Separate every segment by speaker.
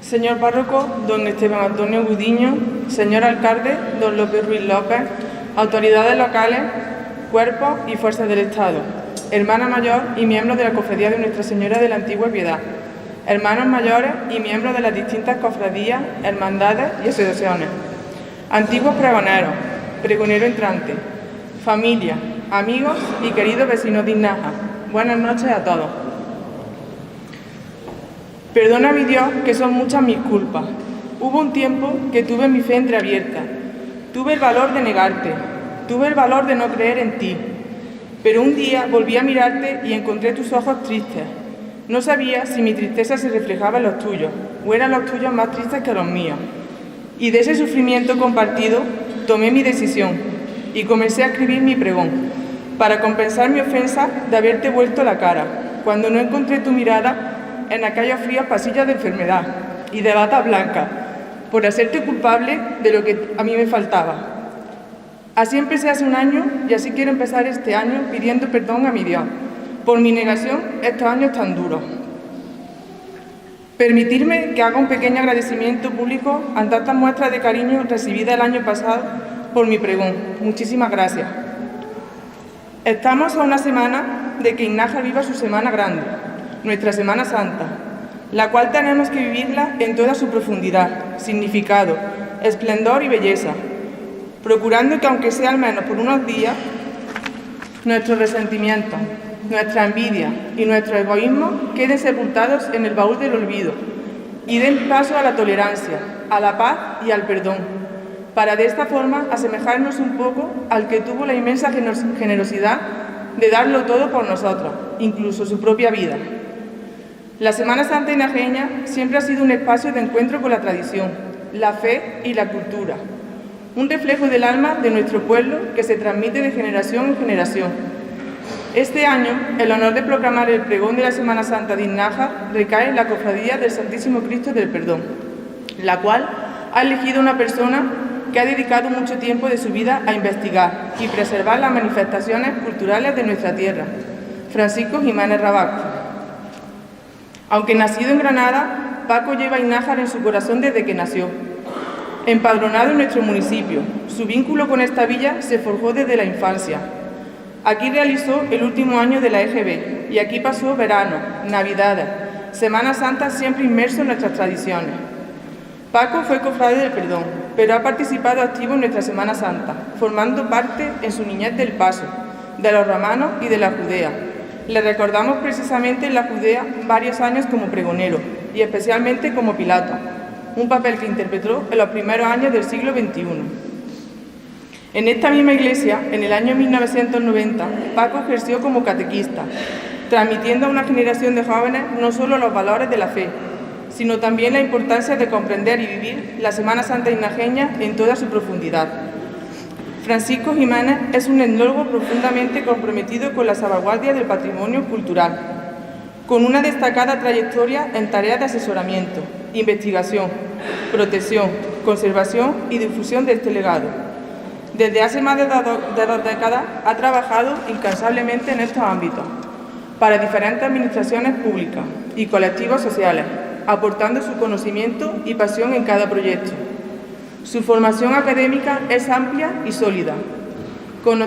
Speaker 1: Señor párroco, don Esteban Antonio Gudiño, señor alcalde, don López Ruiz López, autoridades locales, cuerpos y fuerzas del Estado, hermana mayor y miembros de la Cofradía de Nuestra Señora de la Antigua Piedad, hermanos mayores y miembros de las distintas cofradías, hermandades y asociaciones, antiguos pregoneros, pregonero entrante, familia, amigos y queridos vecinos de Inaja. Buenas noches a todos. Perdona, mi Dios, que son muchas mis culpas. Hubo un tiempo que tuve mi fe entreabierta. Tuve el valor de negarte. Tuve el valor de no creer en ti. Pero un día volví a mirarte y encontré tus ojos tristes. No sabía si mi tristeza se reflejaba en los tuyos, o eran los tuyos más tristes que los míos. Y de ese sufrimiento compartido tomé mi decisión y comencé a escribir mi pregón, para compensar mi ofensa de haberte vuelto la cara, cuando no encontré tu mirada en aquellos fríos pasillos de enfermedad y de bata blanca, por hacerte culpable de lo que a mí me faltaba. Así empecé hace un año y así quiero empezar este año pidiendo perdón a mi Dios por mi negación estos años tan duros. Permitirme que haga un pequeño agradecimiento público a tantas muestras de cariño recibidas el año pasado por mi pregón. Muchísimas gracias. Estamos a una semana de que Inaja viva su Semana Grande, nuestra Semana Santa, la cual tenemos que vivirla en toda su profundidad, significado, esplendor y belleza, procurando que, aunque sea al menos por unos días, nuestros resentimientos, nuestra envidia y nuestro egoísmo queden sepultados en el baúl del olvido y den paso a la tolerancia, a la paz y al perdón, para de esta forma asemejarnos un poco al que tuvo la inmensa generosidad de darlo todo por nosotros, incluso su propia vida. La Semana Santa inajeña siempre ha sido un espacio de encuentro con la tradición, la fe y la cultura, un reflejo del alma de nuestro pueblo que se transmite de generación en generación. Este año, el honor de proclamar el pregón de la Semana Santa de Inaja recae en la Cofradía del Santísimo Cristo del Perdón, la cual ha elegido una persona que ha dedicado mucho tiempo de su vida a investigar y preservar las manifestaciones culturales de nuestra tierra, Francisco Jiménez Rabasco. Aunque nacido en Granada, Paco lleva Inájar en su corazón desde que nació. Empadronado en nuestro municipio, su vínculo con esta villa se forjó desde la infancia. Aquí realizó el último año de la EGB y aquí pasó verano, Navidades, Semana Santa, siempre inmerso en nuestras tradiciones. Paco fue cofrade del Perdón, pero ha participado activo en nuestra Semana Santa, formando parte en su niñez del Paso, de los romanos y de la Judea. Le recordamos precisamente en la Judea varios años como pregonero y especialmente como Pilato, un papel que interpretó en los primeros años del siglo XXI. En esta misma iglesia, en el año 1990, Paco ejerció como catequista, transmitiendo a una generación de jóvenes no solo los valores de la fe, sino también la importancia de comprender y vivir la Semana Santa inajeña en toda su profundidad. Francisco Jiménez es un etnólogo profundamente comprometido con la salvaguardia del patrimonio cultural, con una destacada trayectoria en tareas de asesoramiento, investigación, protección, conservación y difusión de este legado. Desde hace más de 2 décadas ha trabajado incansablemente en estos ámbitos, para diferentes administraciones públicas y colectivos sociales, aportando su conocimiento y pasión en cada proyecto. Su formación académica es amplia y sólida, con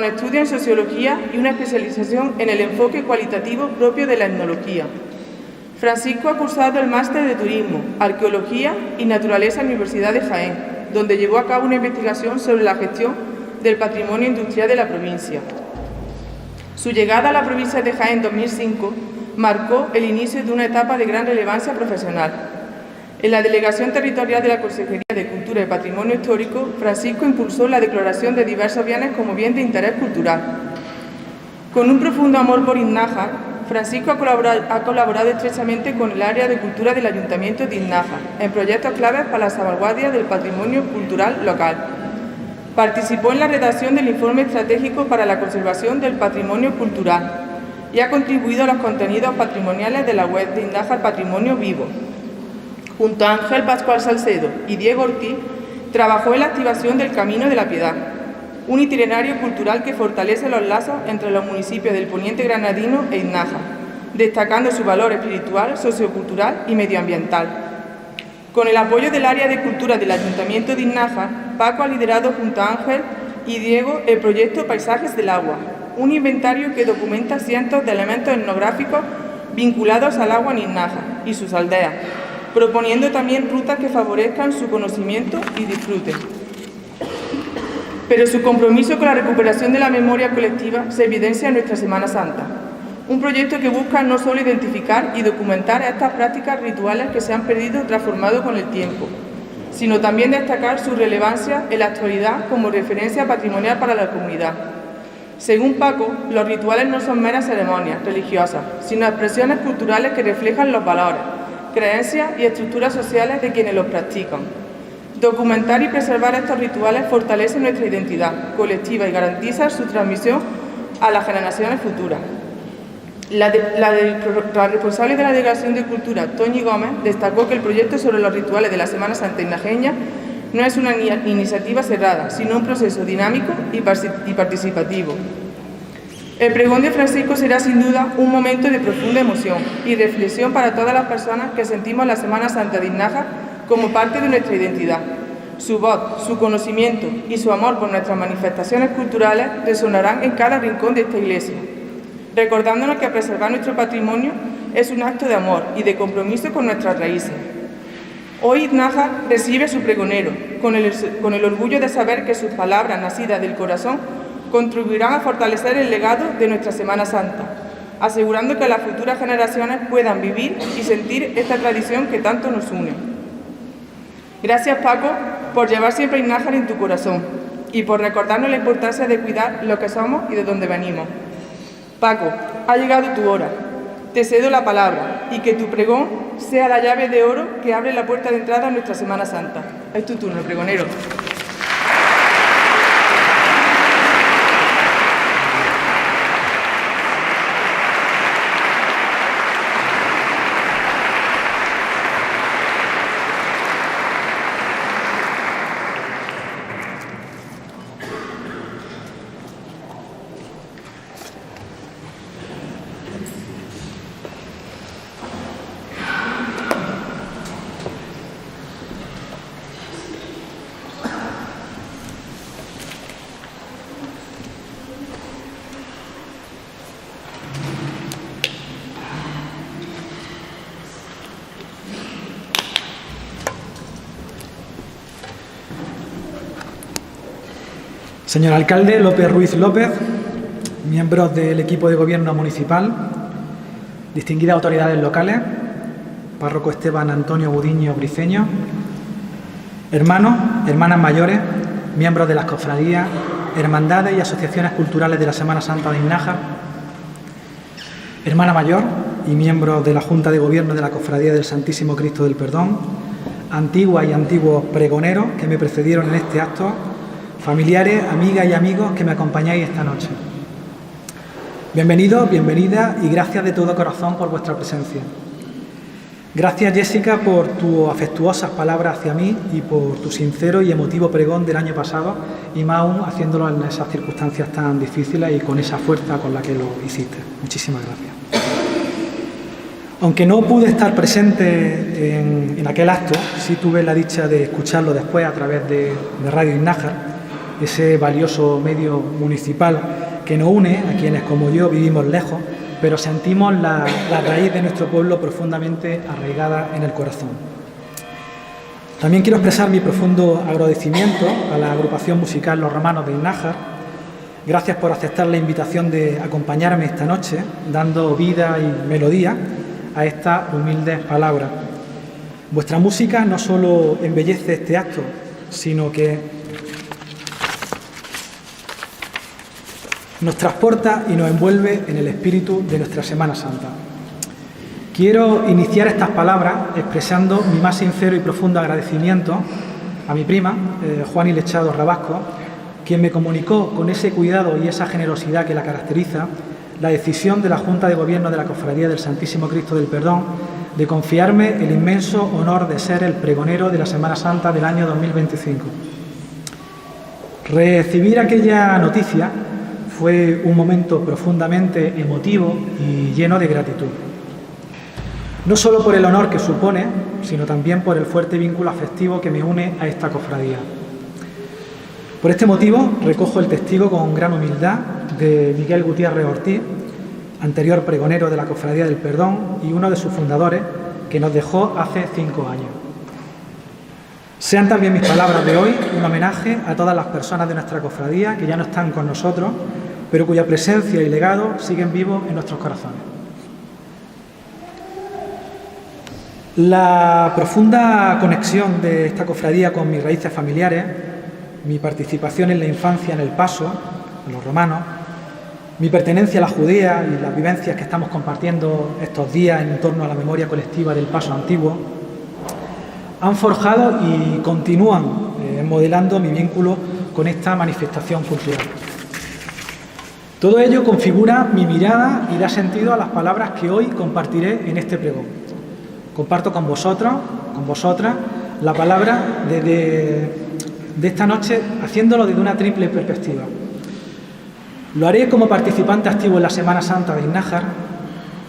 Speaker 1: estudios en sociología y una especialización en el enfoque cualitativo propio de la etnología. Francisco ha cursado el máster de Turismo, Arqueología y Naturaleza en la Universidad de Jaén, donde llevó a cabo una investigación sobre la gestión del patrimonio industrial de la provincia. Su llegada a la provincia de Jaén en 2005 marcó el inicio de una etapa de gran relevancia profesional. En la Delegación Territorial de la Consejería de Cultura y Patrimonio Histórico, Francisco impulsó la declaración de diversos bienes como bien de interés cultural. Con un profundo amor por Inaja, Francisco ha colaborado estrechamente con el área de cultura del Ayuntamiento de Inaja en proyectos claves para la salvaguardia del patrimonio cultural local. Participó en la redacción del informe estratégico para la conservación del patrimonio cultural y ha contribuido a los contenidos patrimoniales de la web de Inaja Patrimonio Vivo. Junto a Ángel Pascual Salcedo y Diego Ortiz, trabajó en la activación del Camino de la Piedad, un itinerario cultural que fortalece los lazos entre los municipios del poniente granadino e Inaja, destacando su valor espiritual, sociocultural y medioambiental. Con el apoyo del área de cultura del Ayuntamiento de Innájar, Paco ha liderado junto a Ángel y Diego el proyecto Paisajes del Agua, un inventario que documenta cientos de elementos etnográficos vinculados al agua en Innájar y sus aldeas, proponiendo también rutas que favorezcan su conocimiento y disfrute. Pero su compromiso con la recuperación de la memoria colectiva se evidencia en nuestra Semana Santa, un proyecto que busca no solo identificar y documentar estas prácticas rituales que se han perdido o transformado con el tiempo, sino también destacar su relevancia en la actualidad como referencia patrimonial para la comunidad. Según Paco, los rituales no son meras ceremonias religiosas, sino expresiones culturales que reflejan los valores, creencias y estructuras sociales de quienes los practican. Documentar y preservar estos rituales fortalece nuestra identidad colectiva y garantiza su transmisión a las generaciones futuras. La responsable de la Delegación de Cultura, Toñi Gómez, destacó que el proyecto sobre los rituales de la Semana Santa innajeña no es una iniciativa cerrada, sino un proceso dinámico y participativo. El pregón de Francisco será sin duda un momento de profunda emoción y reflexión para todas las personas que sentimos la Semana Santa de Innájar como parte de nuestra identidad. Su voz, su conocimiento y su amor por nuestras manifestaciones culturales resonarán en cada rincón de esta iglesia, recordándonos que preservar nuestro patrimonio es un acto de amor y de compromiso con nuestras raíces. Hoy Innájar recibe su pregonero, con el orgullo de saber que sus palabras nacidas del corazón contribuirán a fortalecer el legado de nuestra Semana Santa, asegurando que las futuras generaciones puedan vivir y sentir esta tradición que tanto nos une. Gracias, Paco, por llevar siempre a Innájar en tu corazón y por recordarnos la importancia de cuidar lo que somos y de dónde venimos. Paco, ha llegado tu hora. Te cedo la palabra y que tu pregón sea la llave de oro que abre la puerta de entrada a nuestra Semana Santa. Es tu turno, pregonero.
Speaker 2: Señor alcalde López Ruiz López, miembros del equipo de gobierno municipal, distinguidas autoridades locales, párroco Esteban Antonio Budiño Briceño, hermanos, hermanas mayores, miembros de las cofradías, hermandades y asociaciones culturales de la Semana Santa de Innájar, hermana mayor y miembros de la Junta de Gobierno de la Cofradía del Santísimo Cristo del Perdón, antiguas y antiguos pregoneros que me precedieron en este acto, familiares, amigas y amigos que me acompañáis esta noche. Bienvenidos, bienvenidas y gracias de todo corazón por vuestra presencia. Gracias, Jessica, por tus afectuosas palabras hacia mí y por tu sincero y emotivo pregón del año pasado, y más aún haciéndolo en esas circunstancias tan difíciles y con esa fuerza con la que lo hiciste. Muchísimas gracias. Aunque no pude estar presente en aquel acto, sí tuve la dicha de escucharlo después a través de Radio Innájar, ese valioso medio municipal que nos une a quienes como yo vivimos lejos, pero sentimos la raíz de nuestro pueblo profundamente arraigada en el corazón. También quiero expresar mi profundo agradecimiento a la agrupación musical Los Romanos de Innájar. Gracias por aceptar la invitación de acompañarme esta noche, dando vida y melodía a estas humildes palabras. Vuestra música no solo embellece este acto, sino que nos transporta y nos envuelve en el espíritu de nuestra Semana Santa. Quiero iniciar estas palabras expresando mi más sincero y profundo agradecimiento a mi prima, Juani Lechado Rabasco, quien me comunicó con ese cuidado y esa generosidad que la caracteriza la decisión de la Junta de Gobierno de la Cofradía del Santísimo Cristo del Perdón de confiarme el inmenso honor de ser el pregonero de la Semana Santa del año 2025. Recibir aquella noticia fue un momento profundamente emotivo y lleno de gratitud. no solo por el honor que supone, sino también por el fuerte vínculo afectivo que me une a esta cofradía. Por este motivo, recojo el testigo con gran humildad de Miguel Gutiérrez Ortiz, anterior pregonero de la Cofradía del Perdón y uno de sus fundadores, que nos dejó hace 5 años. Sean también mis palabras de hoy un homenaje a todas las personas de nuestra cofradía que ya no están con nosotros, pero cuya presencia y legado siguen vivos en nuestros corazones. La profunda conexión de esta cofradía con mis raíces familiares, mi participación en la infancia en el Paso, en los romanos, mi pertenencia a la Judea y las vivencias que estamos compartiendo estos días en torno a la memoria colectiva del Paso Antiguo, han forjado y continúan modelando mi vínculo con esta manifestación cultural. Todo ello configura mi mirada y da sentido a las palabras que hoy compartiré en este pregón. Comparto con vosotros, con vosotras, la palabra de esta noche, haciéndolo desde una triple perspectiva. Lo haré como participante activo en la Semana Santa de Innájar,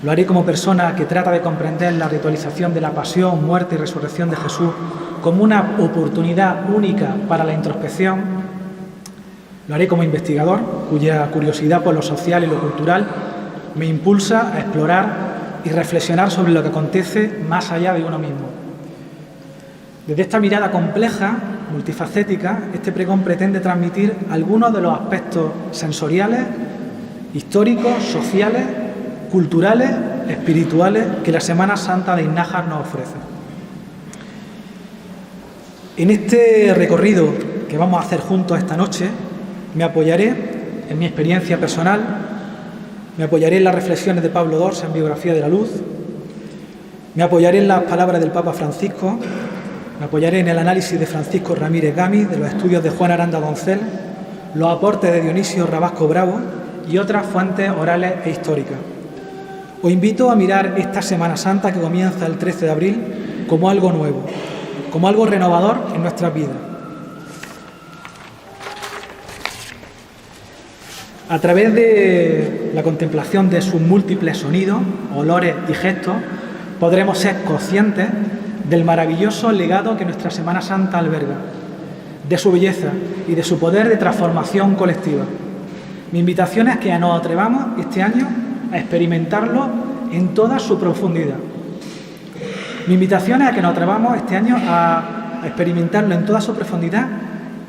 Speaker 2: lo haré como persona que trata de comprender la ritualización de la pasión, muerte y resurrección de Jesús como una oportunidad única para la introspección, lo haré como investigador, cuya curiosidad por lo social y lo cultural me impulsa a explorar y reflexionar sobre lo que acontece más allá de uno mismo. Desde esta mirada compleja, multifacética, este pregón pretende transmitir algunos de los aspectos sensoriales, históricos, sociales, culturales, espirituales que la Semana Santa de Innájar nos ofrece. En este recorrido que vamos a hacer juntos esta noche, me apoyaré en mi experiencia personal, me apoyaré en las reflexiones de Pablo Dors en Biografía de la Luz, me apoyaré en las palabras del Papa Francisco, me apoyaré en el análisis de Francisco Ramírez Gami, de los estudios de Juan Aranda Doncel, los aportes de Dionisio Rabasco Bravo y otras fuentes orales e históricas. Os invito a mirar esta Semana Santa que comienza el 13 de abril como algo nuevo, como algo renovador en nuestras vidas. A través de la contemplación de sus múltiples sonidos, olores y gestos, podremos ser conscientes del maravilloso legado que nuestra Semana Santa alberga, de su belleza y de su poder de transformación colectiva. Mi invitación es que nos atrevamos este año a experimentarlo en toda su profundidad. Mi invitación es a que nos atrevamos este año a experimentarlo en toda su profundidad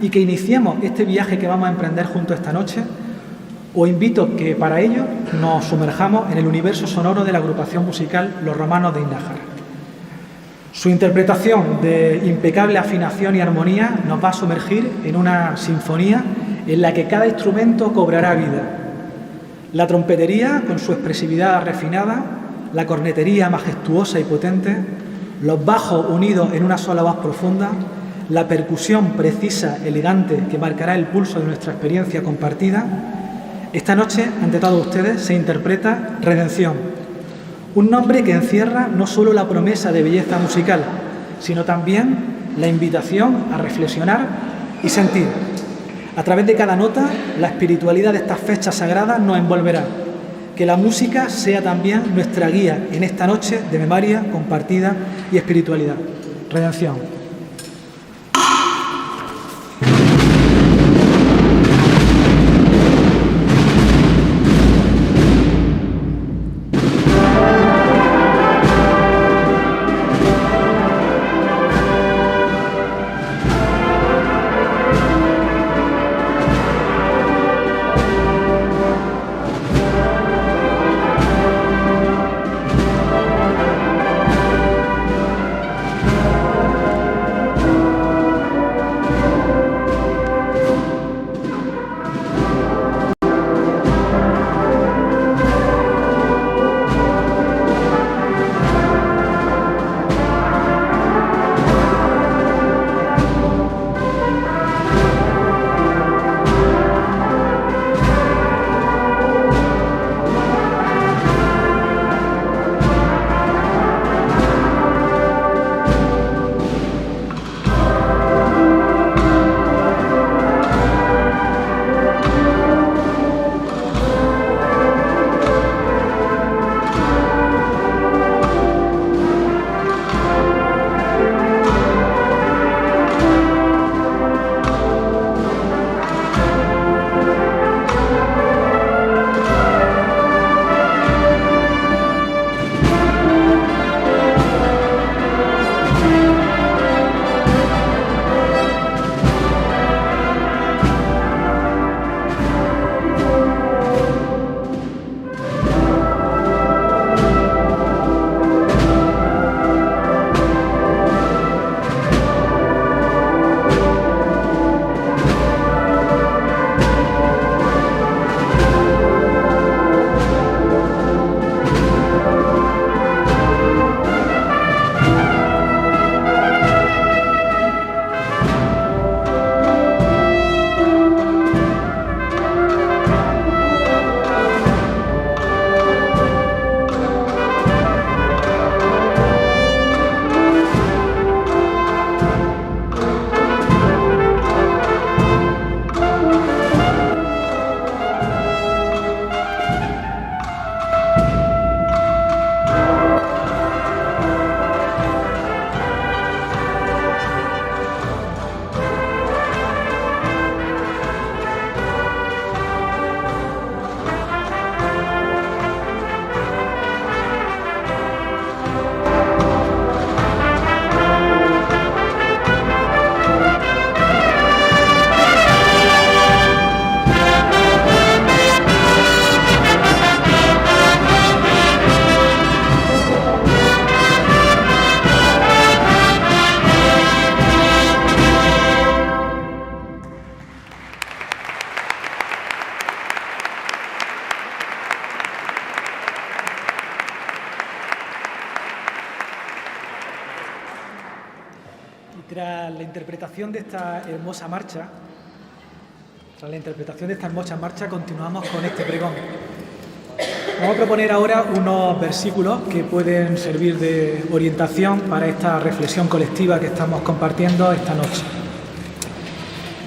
Speaker 2: y que iniciemos este viaje que vamos a emprender juntos esta noche. Os invito que para ello nos sumerjamos en el universo sonoro de la agrupación musical Los Romanos de Innájar. Su interpretación de impecable afinación y armonía nos va a sumergir en una sinfonía en la que cada instrumento cobrará vida. La trompetería, con su expresividad refinada, la cornetería majestuosa y potente, los bajos unidos en una sola voz profunda, la percusión precisa, elegante, que marcará el pulso de nuestra experiencia compartida. Esta noche, ante todos ustedes, se interpreta Redención, un nombre que encierra no solo la promesa de belleza musical, sino también la invitación a reflexionar y sentir. A través de cada nota, la espiritualidad de estas fechas sagradas nos envolverá. Que la música sea también nuestra guía en esta noche de memoria compartida y espiritualidad. Redención. Y tras la interpretación de esta hermosa marcha, continuamos con este pregón. Vamos a proponer ahora unos versículos que pueden servir de orientación para esta reflexión colectiva que estamos compartiendo esta noche.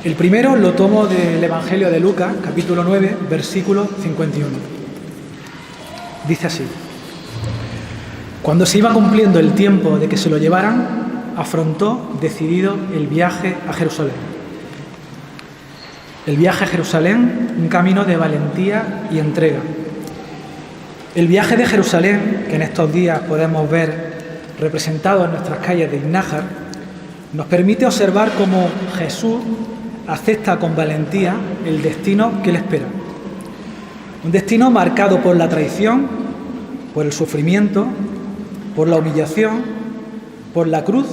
Speaker 2: El primero lo tomo del Evangelio de Lucas, capítulo 9, versículo 51. Dice así: Cuando se iba cumpliendo el tiempo de que se lo llevaran, afrontó decidido el viaje a Jerusalén. El viaje a Jerusalén, un camino de valentía y entrega. El viaje de Jerusalén, que en estos días podemos ver representado en nuestras calles de Innájar, nos permite observar cómo Jesús acepta con valentía el destino que le espera. Un destino marcado por la traición, por el sufrimiento, por la humillación, por la cruz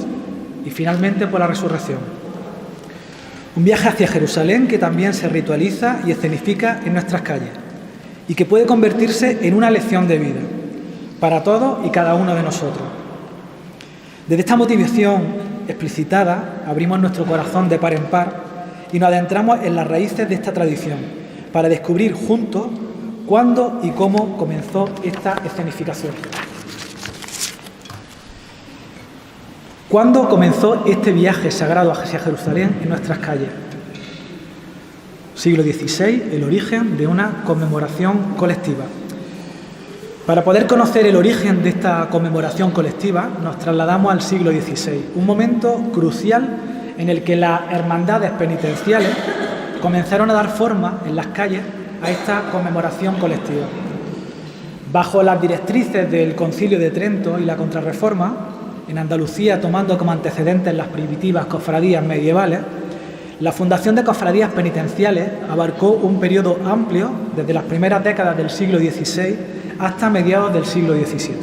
Speaker 2: y finalmente por la resurrección. Un viaje hacia Jerusalén que también se ritualiza y escenifica en nuestras calles y que puede convertirse en una lección de vida para todos y cada uno de nosotros. Desde esta motivación explicitada abrimos nuestro corazón de par en par y nos adentramos en las raíces de esta tradición para descubrir juntos cuándo y cómo comenzó esta escenificación. ¿Cuándo comenzó este viaje sagrado hacia Jerusalén en nuestras calles? Siglo XVI, el origen de una conmemoración colectiva. Para poder conocer el origen de esta conmemoración colectiva, nos trasladamos al siglo XVI, un momento crucial en el que las hermandades penitenciales comenzaron a dar forma en las calles a esta conmemoración colectiva. Bajo las directrices del Concilio de Trento y la Contrarreforma, en Andalucía tomando como antecedentes las primitivas cofradías medievales, la fundación de cofradías penitenciales abarcó un periodo amplio desde las primeras décadas del siglo XVI hasta mediados del siglo XVII.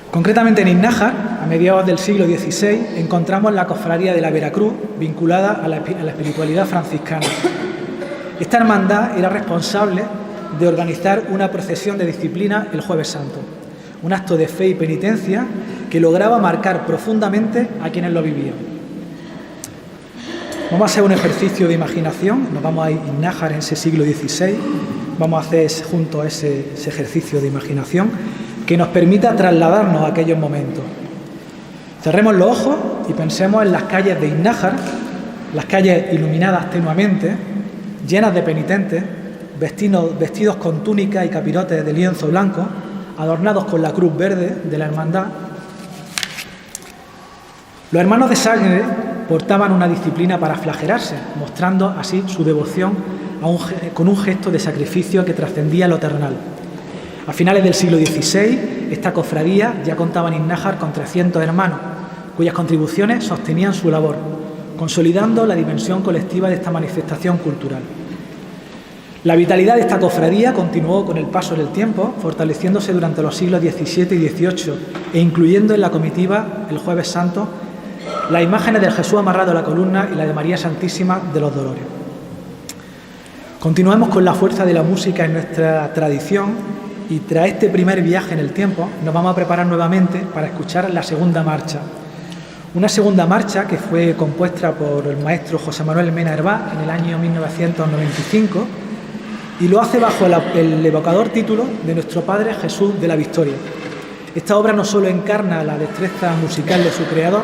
Speaker 2: Concretamente en Innájar, a mediados del siglo XVI, encontramos la cofradía de la Veracruz, vinculada a la espiritualidad franciscana. Esta hermandad era responsable de organizar una procesión de disciplina el Jueves Santo, un acto de fe y penitencia que lograba marcar profundamente a quienes lo vivían. Vamos a hacer un ejercicio de imaginación, nos vamos a Innájar en ese siglo XVI, vamos a hacer juntos ese ejercicio de imaginación que nos permita trasladarnos a aquellos momentos. Cerremos los ojos y pensemos en las calles de Innájar, las calles iluminadas tenuamente, llenas de penitentes, vestidos con túnicas y capirotes de lienzo blanco, adornados con la cruz verde de la hermandad. Los hermanos de sangre portaban una disciplina para flagelarse, mostrando así su devoción con un gesto de sacrificio que trascendía lo terrenal. A finales del siglo XVI, esta cofradía ya contaba en Innájar con 300 hermanos, cuyas contribuciones sostenían su labor, consolidando la dimensión colectiva de esta manifestación cultural. La vitalidad de esta cofradía continuó con el paso del tiempo, fortaleciéndose durante los siglos XVII y XVIII e incluyendo en la comitiva el Jueves Santo las imágenes del Jesús amarrado a la columna y la de María Santísima de los Dolores. Continuamos con la fuerza de la música en nuestra tradición y tras este primer viaje en el tiempo nos vamos a preparar nuevamente para escuchar la segunda marcha. Una segunda marcha que fue compuesta por el maestro José Manuel Mena Hervás en el año 1995 y lo hace bajo el evocador título de Nuestro Padre Jesús de la Victoria. Esta obra no solo encarna la destreza musical de su creador,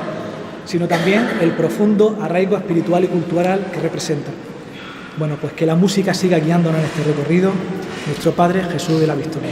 Speaker 2: sino también el profundo arraigo espiritual y cultural que representa. Bueno, pues que la música siga guiándonos en este recorrido, Nuestro Padre Jesús de la Victoria.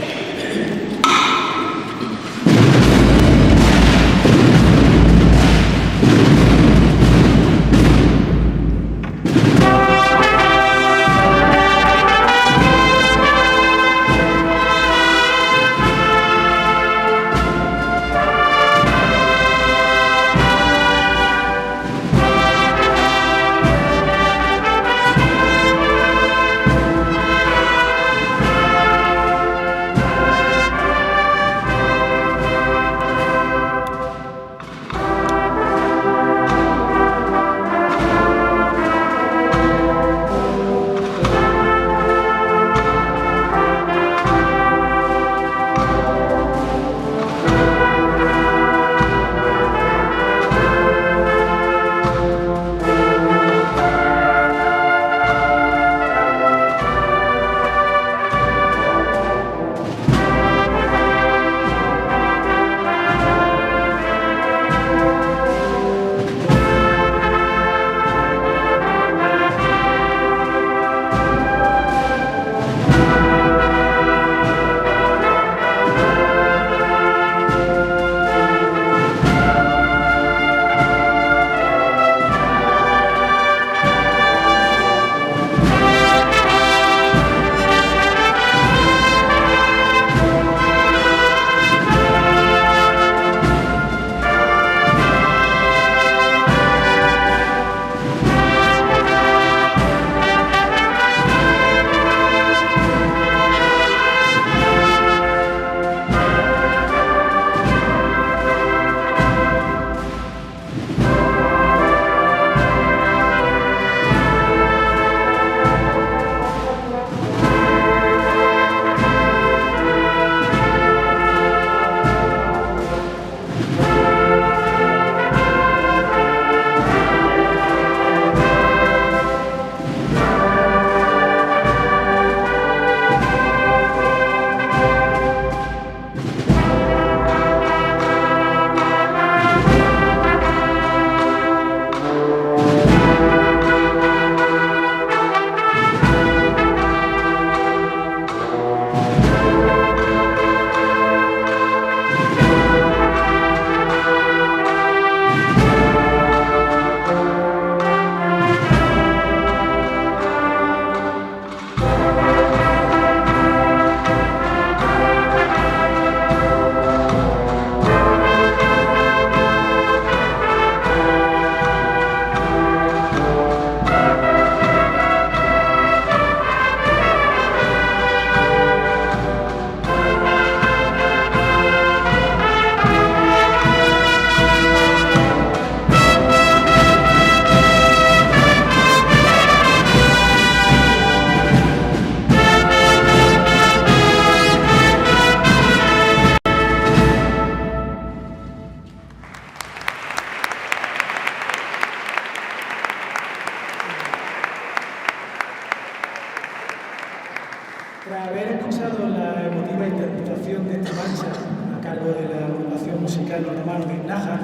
Speaker 2: hermanos de Nájar,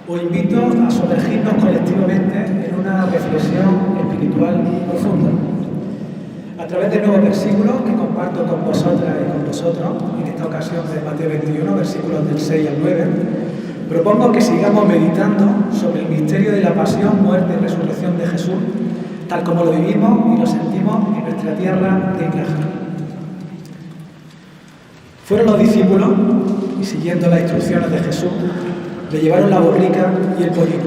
Speaker 2: os invito a sumergirnos colectivamente en una reflexión espiritual profunda. A través de nuevos versículos que comparto con vosotras y con vosotros, en esta ocasión de Mateo 21, versículos del 6 al 9, propongo que sigamos meditando sobre el misterio de la pasión, muerte y resurrección de Jesús, tal como lo vivimos y lo sentimos en nuestra tierra de Nájar. Fueron los discípulos y, siguiendo las instrucciones de Jesús, le llevaron la borrica y el pollino.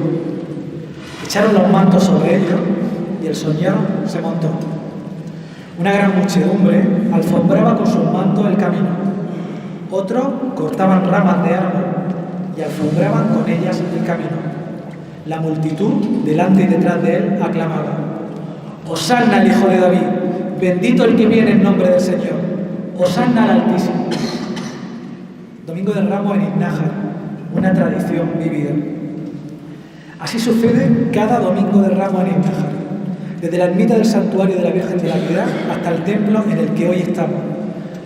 Speaker 2: Echaron los mantos sobre ellos y el Señor se montó. Una gran muchedumbre alfombraba con sus mantos el camino. Otros cortaban ramas de árbol y alfombraban con ellas el camino. La multitud, delante y detrás de él, aclamaba: «Hosanna al Hijo de David, bendito el que viene en nombre del Señor, Hosanna al Altísimo». Domingo de Ramos en Nájar, una tradición vivida. Así sucede cada Domingo de Ramos en Nájar, desde la ermita del Santuario de la Virgen de la Piedad hasta el templo en el que hoy estamos.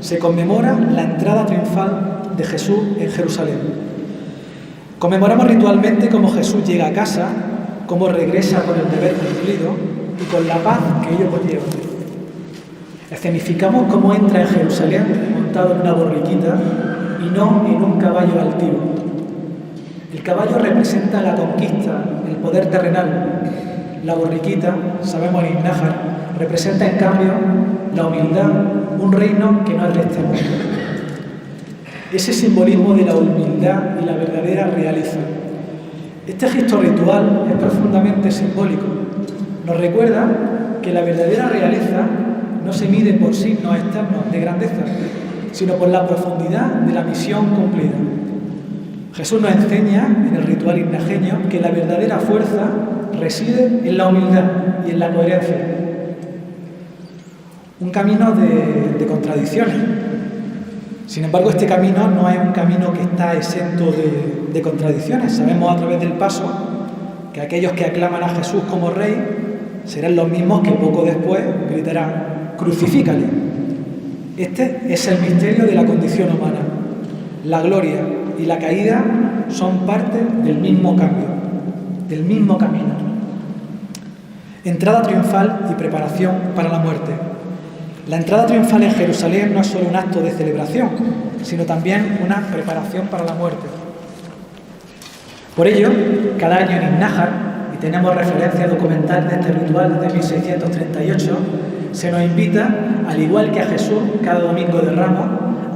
Speaker 2: Se conmemora la entrada triunfal de Jesús en Jerusalén. Conmemoramos ritualmente cómo Jesús llega a casa, cómo regresa con el deber cumplido y con la paz que ello conlleva. Escenificamos cómo entra en Jerusalén montado en una borriquita y no en un caballo altivo. El caballo representa la conquista, el poder terrenal. La borriquita, sabemos en Nájar, representa en cambio la humildad, un reino que no es de este mundo. Ese simbolismo de la humildad y la verdadera realeza. Este gesto ritual es profundamente simbólico. Nos recuerda que la verdadera realeza no se mide por signos externos de grandeza, sino por la profundidad de la misión cumplida. Jesús nos enseña en el ritual ignajeño que la verdadera fuerza reside en la humildad y en la coherencia. Un camino de contradicciones. Sin embargo, este camino no es un camino que está exento de contradicciones. Sabemos a través del paso que aquellos que aclaman a Jesús como rey serán los mismos que poco después gritarán: «Crucifícale». Este es el misterio de la condición humana. La gloria y la caída son parte del mismo cambio, del mismo camino. Entrada triunfal y preparación para la muerte. La entrada triunfal en Jerusalén no es solo un acto de celebración, sino también una preparación para la muerte. Por ello, cada año en Nájar, y tenemos referencia documental de este ritual desde 1638, se nos invita, al igual que a Jesús cada Domingo de Ramos,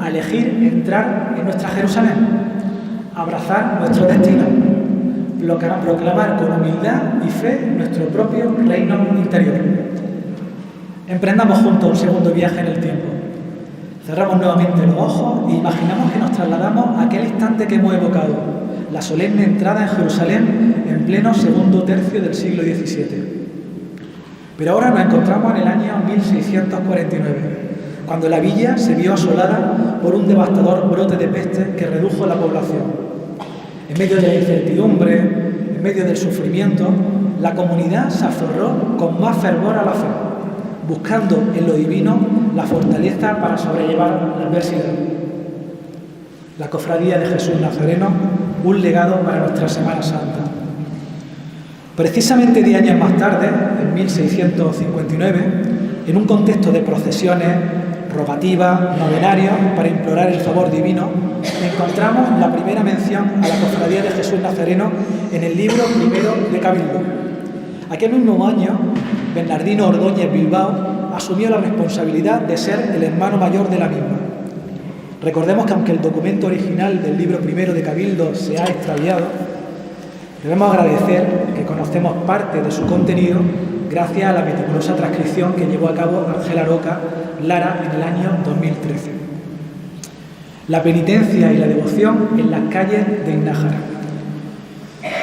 Speaker 2: a elegir entrar en nuestra Jerusalén, abrazar nuestro destino, proclamar con humildad y fe nuestro propio reino interior. Emprendamos juntos un segundo viaje en el tiempo. Cerramos nuevamente los ojos e imaginamos que nos trasladamos a aquel instante que hemos evocado, la solemne entrada en Jerusalén en pleno segundo tercio del siglo XVII. Pero ahora nos encontramos en el año 1649, cuando la villa se vio asolada por un devastador brote de peste que redujo la población. En medio de la incertidumbre, en medio del sufrimiento, la comunidad se aferró con más fervor a la fe, buscando en lo divino la fortaleza para sobrellevar la adversidad. La Cofradía de Jesús Nazareno, un legado para nuestra Semana Santa. Precisamente 10 años más tarde, en 1659, en un contexto de procesiones, rogativas, novenarios para implorar el favor divino, encontramos la primera mención a la Cofradía de Jesús Nazareno en el libro primero de Cabildo. Aquel mismo año, Bernardino Ordóñez Bilbao asumió la responsabilidad de ser el hermano mayor de la misma. Recordemos que aunque el documento original del libro primero de Cabildo se ha extraviado, debemos agradecer que conocemos parte de su contenido gracias a la meticulosa transcripción que llevó a cabo Ángela Roca Lara en el año 2013. La penitencia y la devoción en las calles de Nájar.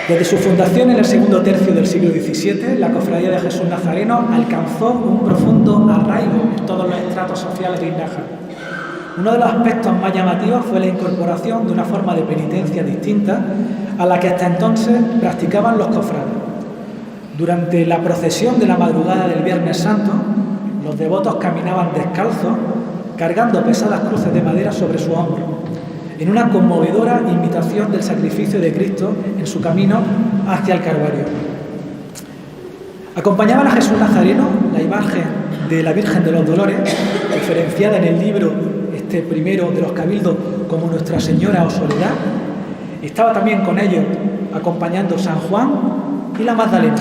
Speaker 2: Desde su fundación en el segundo tercio del siglo XVII, la Cofradía de Jesús Nazareno alcanzó un profundo arraigo en todos los estratos sociales de Nájar. Uno de los aspectos más llamativos fue la incorporación de una forma de penitencia distinta a la que hasta entonces practicaban los cofrades. Durante la procesión de la madrugada del Viernes Santo, los devotos caminaban descalzos, cargando pesadas cruces de madera sobre su hombro. en una conmovedora imitación del sacrificio de Cristo en su camino hacia el Calvario. Acompañaban a Jesús Nazareno la imagen de la Virgen de los Dolores, referenciada en el libro primero de los Cabildos como Nuestra Señora o Soledad. Estaba también con ellos acompañando San Juan y la Magdalena.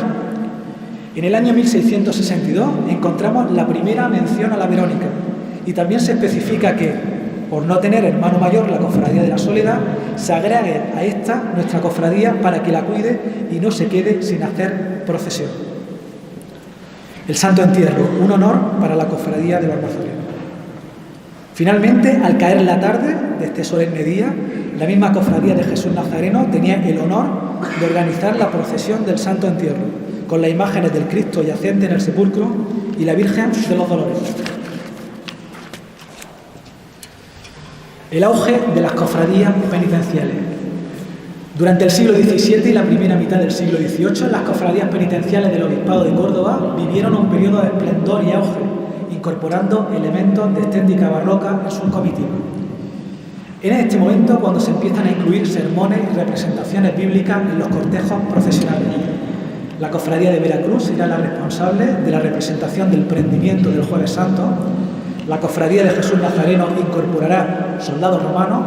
Speaker 2: En el año 1662 encontramos la primera mención a la Verónica y también se especifica que, por no tener hermano mayor la Cofradía de la Soledad, se agregue a esta nuestra cofradía para que la cuide y no se quede sin hacer procesión. El Santo Entierro, un honor para la Cofradía de los Nazarenos. Finalmente, al caer la tarde de este solemne día, la misma Cofradía de Jesús Nazareno tenía el honor de organizar la procesión del Santo Entierro, con las imágenes del Cristo yacente en el sepulcro y la Virgen de los Dolores. El auge de las cofradías penitenciales. Durante el siglo XVII y la primera mitad del siglo XVIII, las cofradías penitenciales del Obispado de Córdoba vivieron un periodo de esplendor y auge, incorporando elementos de estética barroca en sus comitivas. En este momento cuando se empiezan a incluir sermones y representaciones bíblicas en los cortejos procesionales. La Cofradía de Veracruz será la responsable de la representación del prendimiento del Jueves Santo. La Cofradía de Jesús Nazareno incorporará soldados romanos,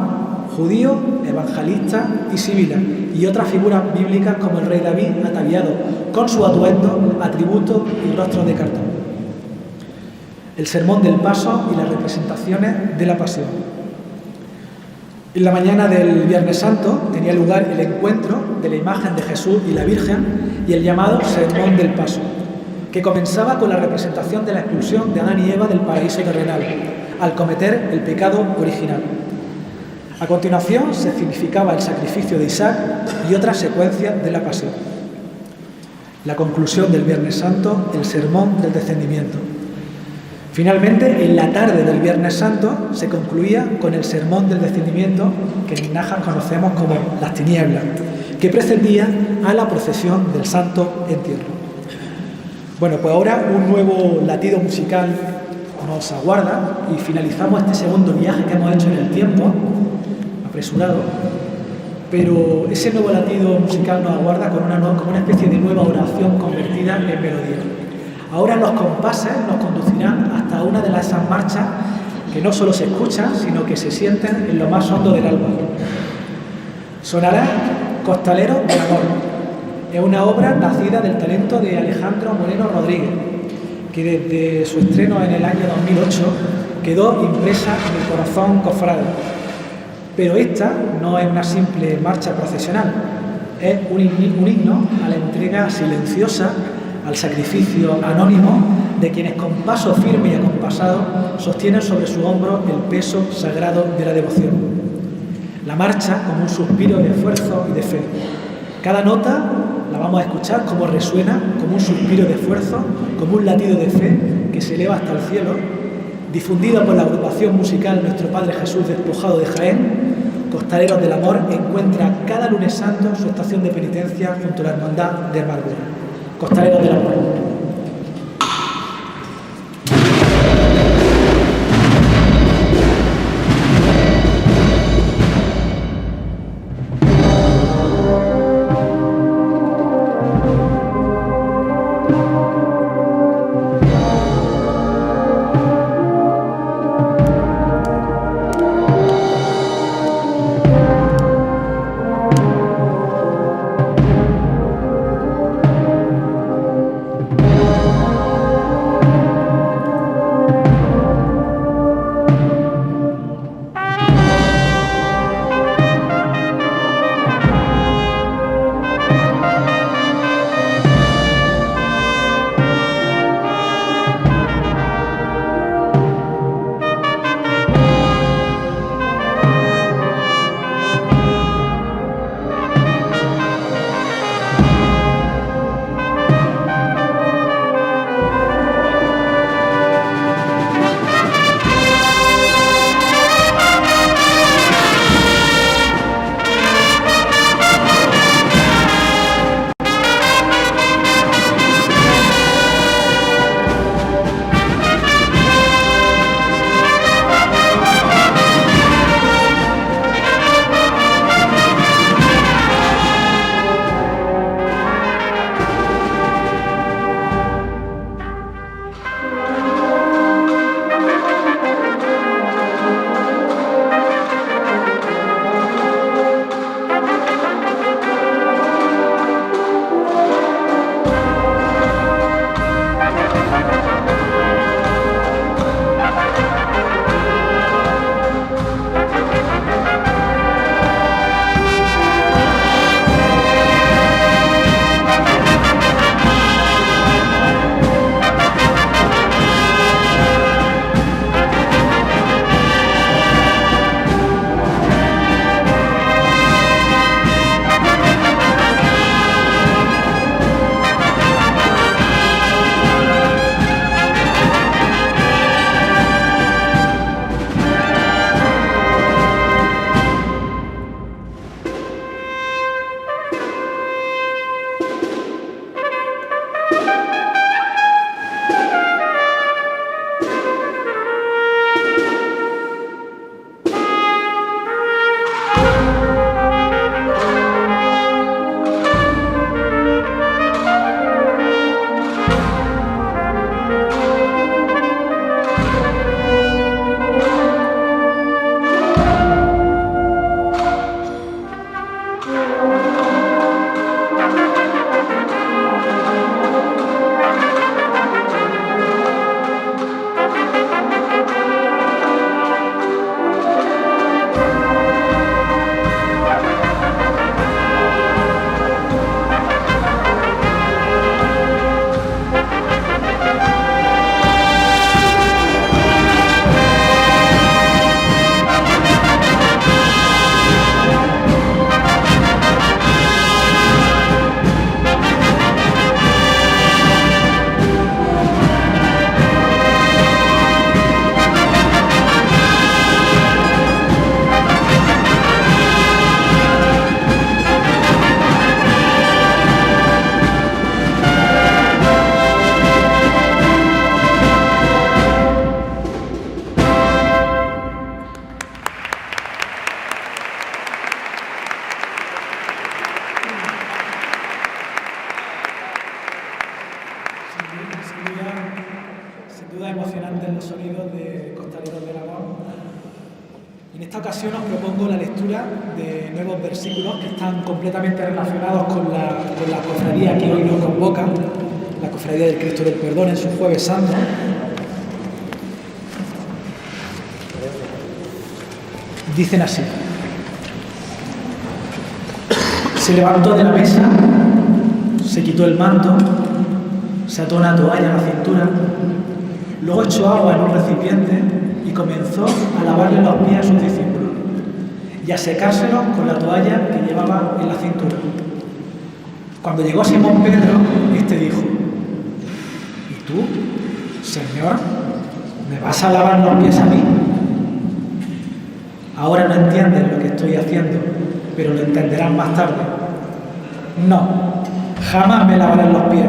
Speaker 2: judíos, evangelistas y civiles, y otras figuras bíblicas como el rey David ataviado con su atuendo, atributos y rostros de cartón. El Sermón del Paso y las representaciones de la Pasión. En la mañana del Viernes Santo tenía lugar el encuentro de la imagen de Jesús y la Virgen y el llamado Sermón del Paso, que comenzaba con la representación de la expulsión de Adán y Eva del paraíso terrenal, al cometer el pecado original. A continuación se significaba el sacrificio de Isaac y otras secuencias de la Pasión. La conclusión del Viernes Santo, el Sermón del Descendimiento. Finalmente, en la tarde del Viernes Santo se concluía con el Sermón del Descendimiento, que en Najas conocemos como las tinieblas, que precedía a la procesión del Santo Entierro. Bueno, pues ahora un nuevo latido musical nos aguarda y finalizamos este segundo viaje que hemos hecho en el tiempo, apresurado, pero ese nuevo latido musical nos aguarda con una especie de nueva oración convertida en melodía. Ahora los compases nos conducirán hasta una de esas marchas que no solo se escuchan, sino que se sienten en lo más hondo del alma. Sonará Costaleros del Amor. Es una obra nacida del talento de Alejandro Moreno Rodríguez, que desde su estreno en el año 2008 quedó impresa en el corazón cofrade. Pero esta no es una simple marcha procesional, es un himno a la entrega silenciosa, al sacrificio anónimo de quienes con paso firme y acompasado sostienen sobre su hombro el peso sagrado de la devoción. La marcha como un suspiro de esfuerzo y de fe. Cada nota la vamos a escuchar como resuena, como un suspiro de esfuerzo, como un latido de fe que se eleva hasta el cielo, difundida por la agrupación musical Nuestro Padre Jesús Despojado de Jaén. Costaleros del Amor encuentra cada lunes santo su estación de penitencia junto a la Hermandad de Amargura. Costaleros del Amor. amigos de Costaleros del Amor. En esta ocasión os propongo la lectura de nuevos versículos que están completamente relacionados con la cofradía que hoy nos convoca, la Cofradía del Cristo del Perdón en su Jueves Santo. Dicen así: se levantó de la mesa, se quitó el manto, se ató una toalla a la cintura, luego echó agua en un recipiente y comenzó a lavarle los pies a sus discípulos y a secárselos con la toalla que llevaba en la cintura. Cuando llegó a Simón Pedro, este dijo: ¿y tú, Señor, me vas a lavar los pies a mí? Ahora no entiendes lo que estoy haciendo, pero lo entenderán más tarde. No, jamás me lavarás los pies.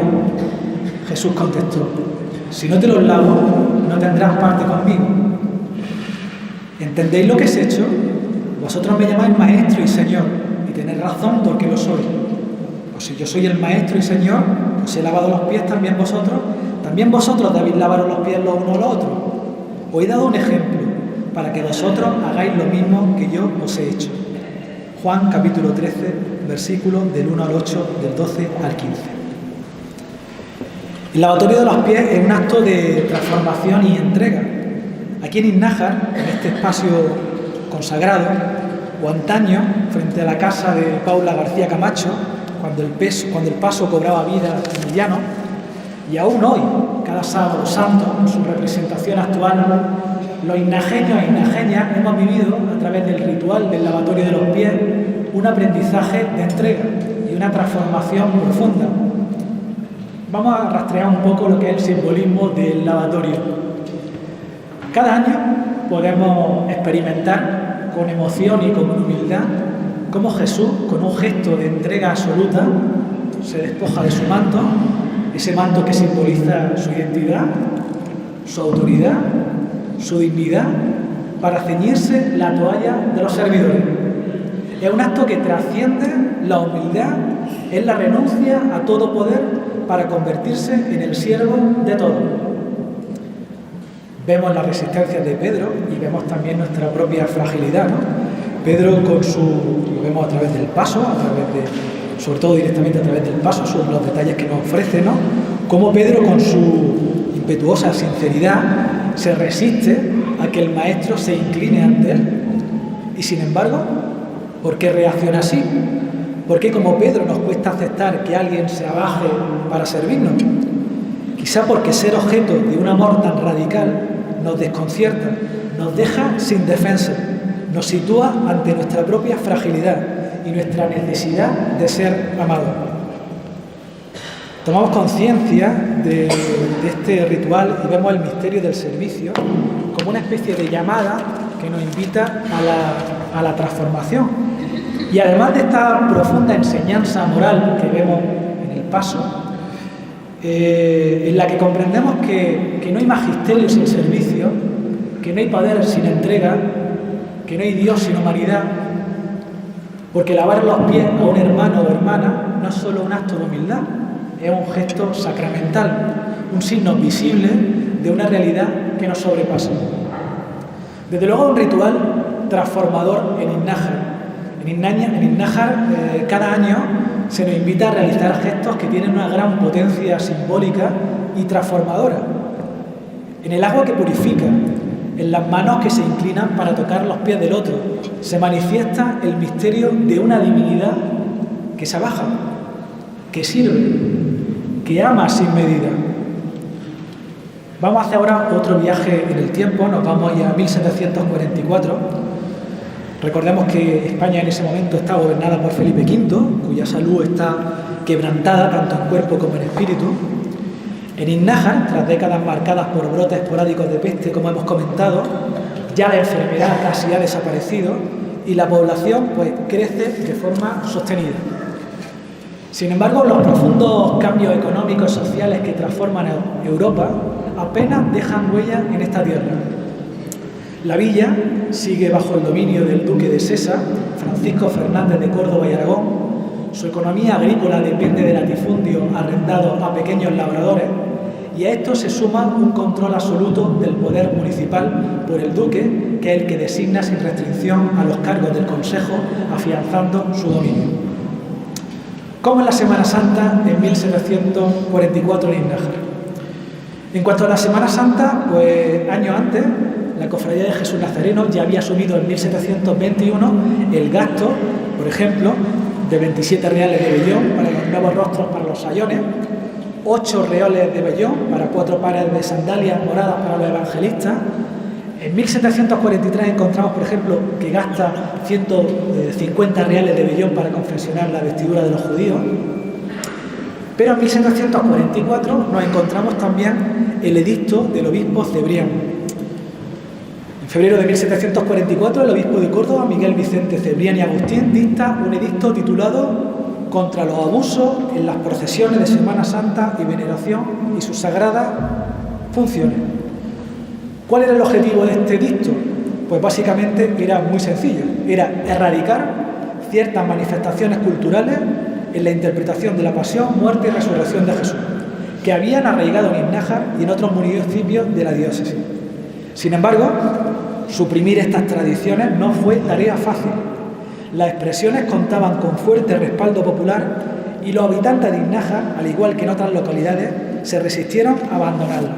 Speaker 2: Jesús contestó: si no te los lavo, no tendrás parte conmigo. ¿Entendéis lo que he hecho? Vosotros me llamáis Maestro y Señor, y tenéis razón porque lo soy. Pues si yo soy el Maestro y Señor, os he lavado los pies también vosotros debéis lavaros los pies los unos a los otros. Os he dado un ejemplo, para que vosotros hagáis lo mismo que yo os he hecho. Juan capítulo 13, versículos del 1 al 8, del 12 al 15. El lavatorio de los pies es un acto de transformación y entrega. Aquí en Innájar, en este espacio consagrado, o antaño, frente a la casa de Paula García Camacho, cuando el paso cobraba vida en el llano, y aún hoy, cada sábado santo, en su representación actual, los innajeños e innajeñas hemos vivido, a través del ritual del lavatorio de los pies, un aprendizaje de entrega y una transformación profunda. Vamos a rastrear un poco lo que es el simbolismo del lavatorio. Cada año podemos experimentar con emoción y con humildad cómo Jesús, con un gesto de entrega absoluta, se despoja de su manto, ese manto que simboliza su identidad, su autoridad, su dignidad, para ceñirse la toalla de los servidores. Es un acto que trasciende la humildad, es la renuncia a todo poder para convertirse en el siervo de todos. Vemos la resistencia de Pedro y vemos también nuestra propia fragilidad, ¿no? Pedro lo vemos a través del paso, sobre todo directamente a través del paso, son los detalles que nos ofrece, ¿no? Cómo Pedro, con su impetuosa sinceridad, se resiste a que el Maestro se incline ante él. Y sin embargo, ¿por qué reacciona así? ¿Por qué, como Pedro, nos cuesta aceptar que alguien se abaje para servirnos? Quizá porque ser objeto de un amor tan radical nos desconcierta, nos deja sin defensa, nos sitúa ante nuestra propia fragilidad y nuestra necesidad de ser amados. Tomamos conciencia de este ritual y vemos el misterio del servicio como una especie de llamada que nos invita a la transformación. Y además de esta profunda enseñanza moral que vemos en el paso, en la que comprendemos que no hay magisterio sin servicio, que no hay poder sin entrega, que no hay Dios sin humanidad, porque lavar los pies a un hermano o hermana no es solo un acto de humildad, es un gesto sacramental, un signo visible de una realidad que nos sobrepasa. Desde luego, un ritual transformador en Innájar. En Innájar, cada año se nos invita a realizar gestos que tienen una gran potencia simbólica y transformadora. En el agua que purifica, en las manos que se inclinan para tocar los pies del otro, se manifiesta el misterio de una divinidad que se abaja, que sirve, que ama sin medida. Vamos a hacer ahora otro viaje en el tiempo, nos vamos ya a 1744. Recordemos que España en ese momento está gobernada por Felipe V, cuya salud está quebrantada tanto en cuerpo como en espíritu. En Innájar, tras décadas marcadas por brotes esporádicos de peste, como hemos comentado, ya la enfermedad casi ha desaparecido y la población crece de forma sostenida. Sin embargo, los profundos cambios económicos y sociales que transforman Europa apenas dejan huella en esta tierra. La villa sigue bajo el dominio del duque de Sesa, Francisco Fernández de Córdoba y Aragón. Su economía agrícola depende del latifundio arrendado a pequeños labradores y a esto se suma un control absoluto del poder municipal por el duque, que es el que designa sin restricción a los cargos del Consejo, afianzando su dominio. ¿Cómo es la Semana Santa en 1744 en Iznájar? En cuanto a la Semana Santa, pues años antes, la Cofradía de Jesús Nazareno ya había asumido en 1721 el gasto, por ejemplo, de 27 reales de vellón para los nuevos rostros para los sayones, 8 reales de vellón para 4 pares de sandalias moradas para los evangelistas. En 1743 encontramos, por ejemplo, que gasta 150 reales de vellón para confeccionar la vestidura de los judíos. Pero en 1744 nos encontramos también el edicto del obispo Cebrián. En febrero de 1744, el obispo de Córdoba, Miguel Vicente Cebrián y Agustín, dicta un edicto titulado Contra los abusos en las procesiones de Semana Santa y veneración y sus sagradas funciones. ¿Cuál era el objetivo de este edicto? Pues básicamente era muy sencillo, era erradicar ciertas manifestaciones culturales en la interpretación de la pasión, muerte y resurrección de Jesús, que habían arraigado en Iznájar y en otros municipios de la diócesis. Sin embargo, suprimir estas tradiciones no fue tarea fácil. Las expresiones contaban con fuerte respaldo popular y los habitantes de Iznájar, al igual que en otras localidades, se resistieron a abandonarlas.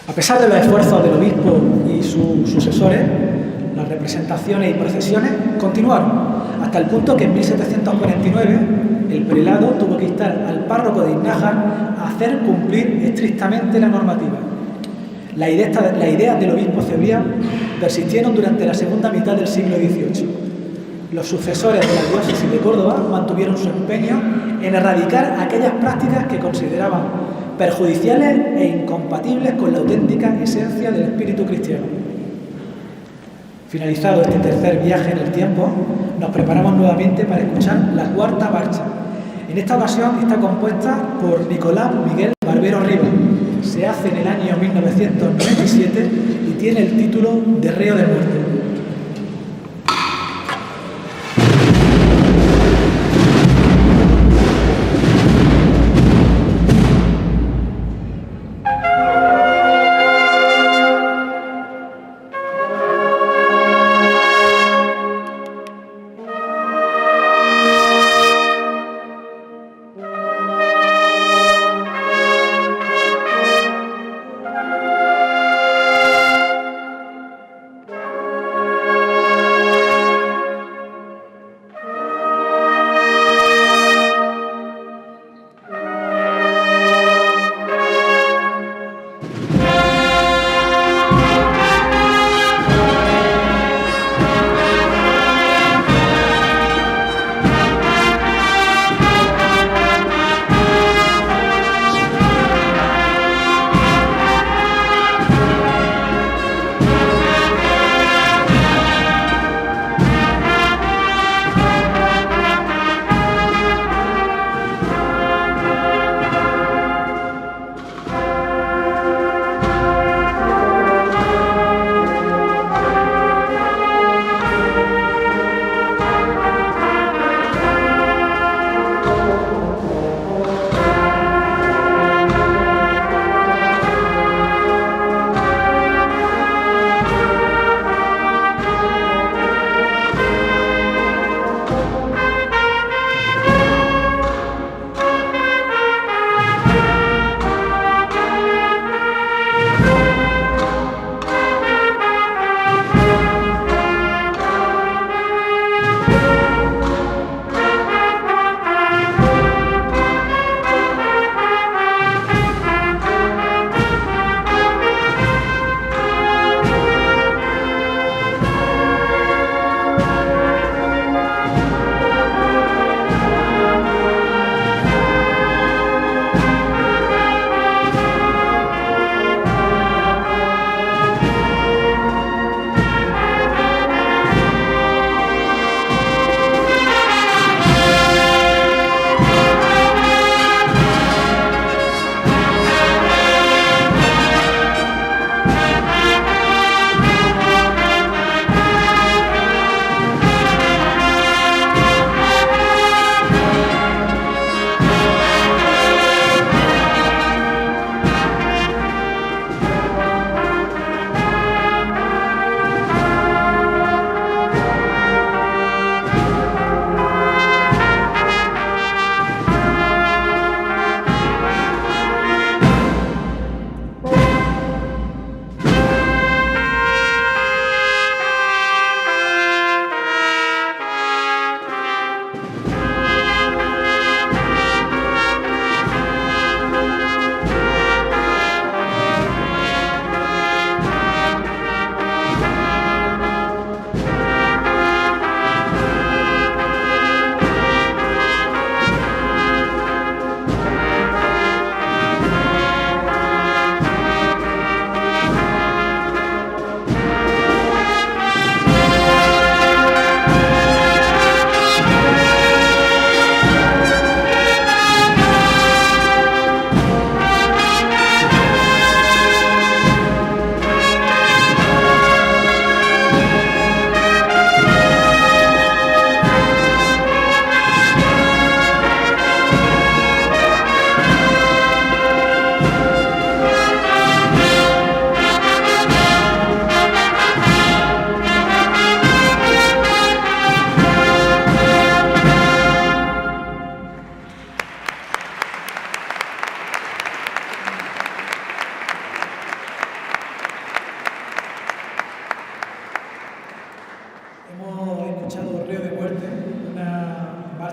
Speaker 2: A pesar de los esfuerzos del obispo y sus sucesores, las representaciones y procesiones continuaron, hasta el punto que en 1749 el prelado tuvo que instar al párroco de Iznájar a hacer cumplir estrictamente la normativa. Las ideas del obispo Cebrián persistieron durante la segunda mitad del siglo XVIII. Los sucesores de la diócesis de Córdoba mantuvieron su empeño en erradicar aquellas prácticas que consideraban perjudiciales e incompatibles con la auténtica esencia del espíritu cristiano. Finalizado este tercer viaje en el tiempo, nos preparamos nuevamente para escuchar la cuarta marcha. En esta ocasión está compuesta por Nicolás Miguel Barbero Rivas. Se hace en el año 1997 y tiene el título de Reo de Muerte.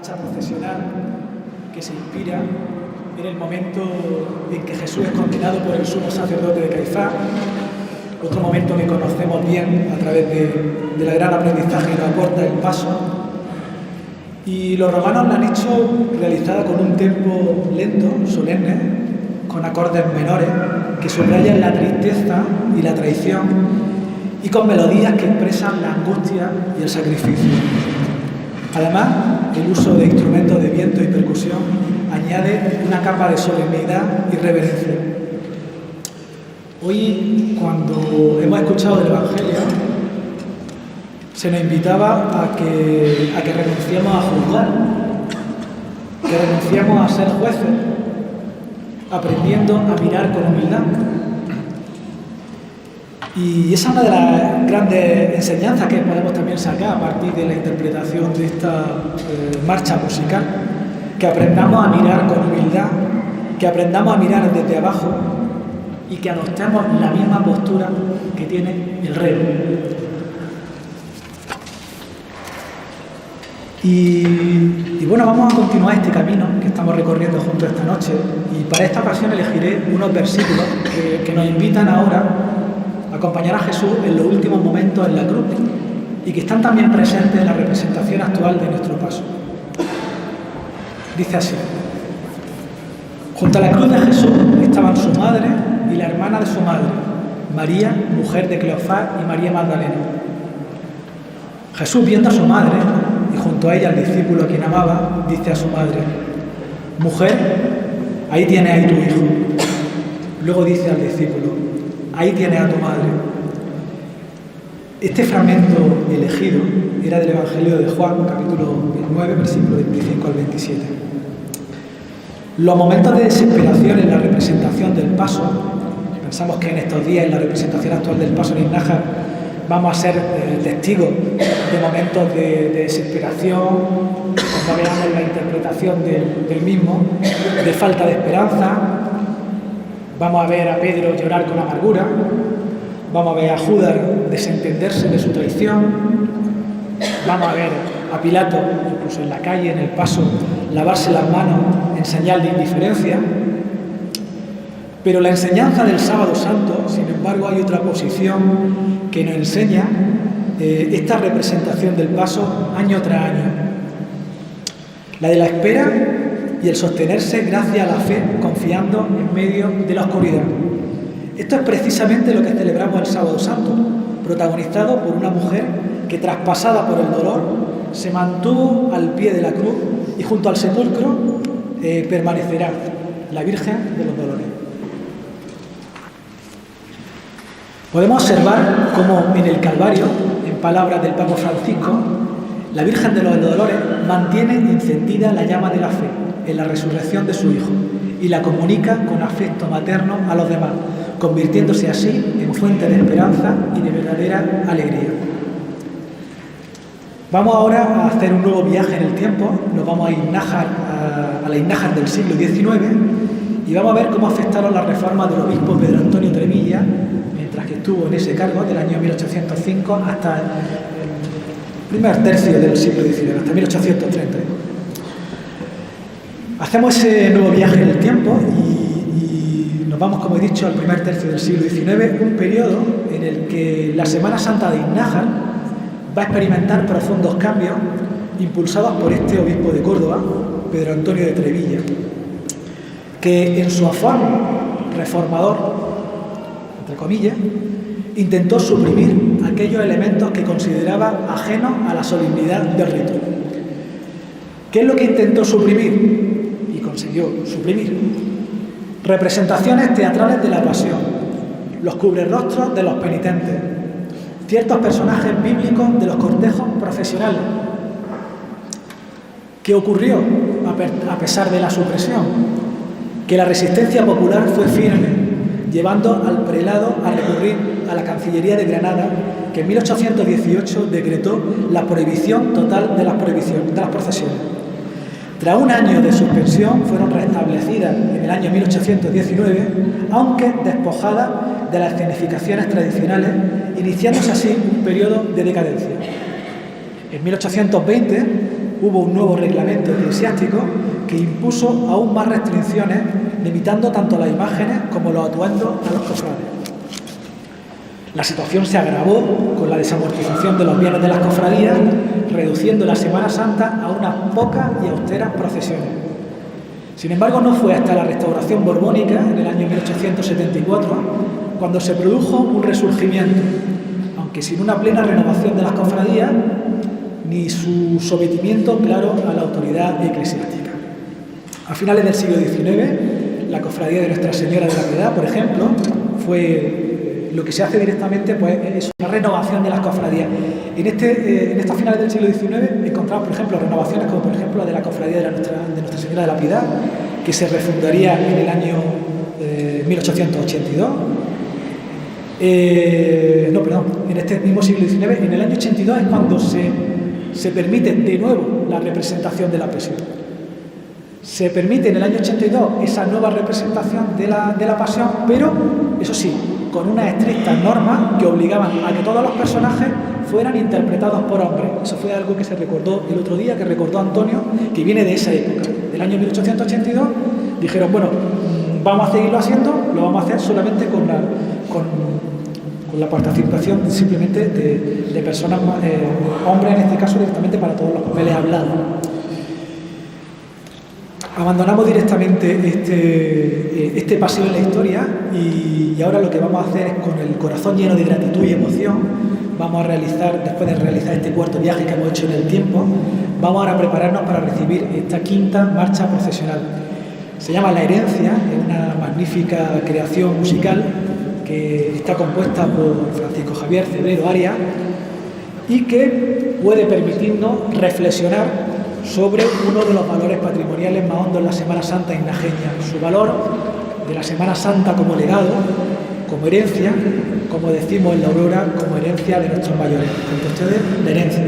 Speaker 2: marcha procesional que se inspira en el momento en que Jesús es condenado por el sumo sacerdote de Caifás, otro momento que conocemos bien a través de la gran aprendizaje que nos aporta el paso. Y los romanos la han hecho realizada con un tempo lento, solemne, con acordes menores que subrayan la tristeza y la traición y con melodías que expresan la angustia y el sacrificio. Además, el uso de instrumentos de viento y percusión añade una capa de solemnidad y reverencia. Hoy, cuando hemos escuchado el Evangelio, se nos invitaba a que renunciemos a juzgar, que renunciemos a ser jueces, aprendiendo a mirar con humildad. Y esa es una de las grandes enseñanzas que podemos también sacar a partir de la interpretación de esta marcha musical, que aprendamos a mirar con humildad, que aprendamos a mirar desde abajo y que adoptemos la misma postura que tiene el rey. Y bueno, vamos a continuar este camino que estamos recorriendo juntos esta noche, y para esta ocasión elegiré unos versículos que nos invitan ahora a acompañar a Jesús en los últimos momentos en la cruz y que están también presentes en la representación actual de nuestro paso. Dice así: junto a la cruz de Jesús estaban su madre y la hermana de su madre, María, mujer de Cleofás, y María Magdalena. Jesús, viendo a su madre y junto a ella al discípulo a quien amaba, dice a su madre: mujer, ahí tienes a tu hijo. Luego dice al discípulo: ahí tienes a tu madre. Este fragmento elegido era del Evangelio de Juan, capítulo 9, versículo 25 al 27. Los momentos de desesperación en la representación del paso, pensamos que en estos días, en la representación actual del paso en Iznájar, vamos a ser testigos de momentos de desesperación, cuando veamos la interpretación del mismo, de falta de esperanza. Vamos a ver a Pedro llorar con amargura, vamos a ver a Judas desentenderse de su traición, vamos a ver a Pilato, incluso en la calle, en el paso, lavarse las manos en señal de indiferencia. Pero la enseñanza del Sábado Santo, sin embargo, hay otra posición que nos enseña esta representación del paso año tras año. La de la espera y el sostenerse gracias a la fe, confiando en medio de la oscuridad. Esto es precisamente lo que celebramos el Sábado Santo, protagonizado por una mujer que, traspasada por el dolor, se mantuvo al pie de la cruz y junto al sepulcro permanecerá, la Virgen de los Dolores. Podemos observar cómo en el Calvario, en palabras del Papa Francisco, la Virgen de los Dolores mantiene encendida la llama de la fe en la resurrección de su Hijo y la comunica con afecto materno a los demás, convirtiéndose así en fuente de esperanza y de verdadera alegría. Vamos ahora a hacer un nuevo viaje en el tiempo. Nos vamos a Iznájar, a la Iznájar del siglo XIX, y vamos a ver cómo afectaron las reformas del obispo Pedro Antonio Trevilla mientras que estuvo en ese cargo del año 1805 hasta el primer tercio del siglo XIX, hasta 1830. Hacemos ese nuevo viaje en el tiempo y nos vamos, como he dicho, al primer tercio del siglo XIX, un periodo en el que la Semana Santa de Iznájar va a experimentar profundos cambios impulsados por este obispo de Córdoba, Pedro Antonio de Trevilla, que en su afán reformador, entre comillas, intentó suprimir aquellos elementos que consideraba ajenos a la solemnidad del rito. ¿Qué es lo que intentó suprimir? Y consiguió suprimir. Representaciones teatrales de la pasión, los cubrerrostros de los penitentes, ciertos personajes bíblicos de los cortejos profesionales. ¿Qué ocurrió a pesar de la supresión? Que la resistencia popular fue firme, llevando al prelado a recurrir a la Cancillería de Granada, que en 1818 decretó la prohibición total de las procesiones. Tras un año de suspensión fueron restablecidas en el año 1819, aunque despojadas de las escenificaciones tradicionales, iniciándose así un periodo de decadencia. En 1820 hubo un nuevo reglamento eclesiástico que impuso aún más restricciones, limitando tanto las imágenes como los atuendos a los cofrades. La situación se agravó con la desamortización de los bienes de las cofradías, reduciendo la Semana Santa a unas pocas y austeras procesiones. Sin embargo, no fue hasta la restauración borbónica, en el año 1874, cuando se produjo un resurgimiento, aunque sin una plena renovación de las cofradías ni su sometimiento claro a la autoridad eclesiástica. A finales del siglo XIX, la cofradía de Nuestra Señora de la Piedad, por ejemplo, lo que se hace directamente pues, es una renovación de las cofradías. En estas finales del siglo XIX encontramos, por ejemplo, renovaciones como por ejemplo la de la cofradía de Nuestra Señora de la Piedad, que se refundaría en el año 1882. En este mismo siglo XIX, en el año 82 es cuando se permite de nuevo la representación de la Pasión. Se permite en el año 82 esa nueva representación de la Pasión, pero, eso sí, con unas estrictas normas que obligaban a que todos los personajes fueran interpretados por hombres. Eso fue algo que se recordó el otro día, que recordó Antonio, que viene de esa época, del año 1882. Dijeron, bueno, vamos a seguirlo haciendo, lo vamos a hacer solamente con la participación simplemente de personas, hombres en este caso, directamente para todos los papeles hablados. Abandonamos directamente este paseo en la historia y ahora lo que vamos a hacer es, con el corazón lleno de gratitud y emoción, vamos a realizar, después de realizar este cuarto viaje que hemos hecho en el tiempo, vamos ahora a prepararnos para recibir esta quinta marcha procesional. Se llama La Herencia, es una magnífica creación musical que está compuesta por Francisco Javier Cebredo Arias y que puede permitirnos reflexionar sobre uno de los valores patrimoniales más hondos en la Semana Santa ignajeña, su valor de la Semana Santa como legado, como herencia, como decimos en la Aurora, como herencia de nuestros mayores. Ante ustedes, la herencia.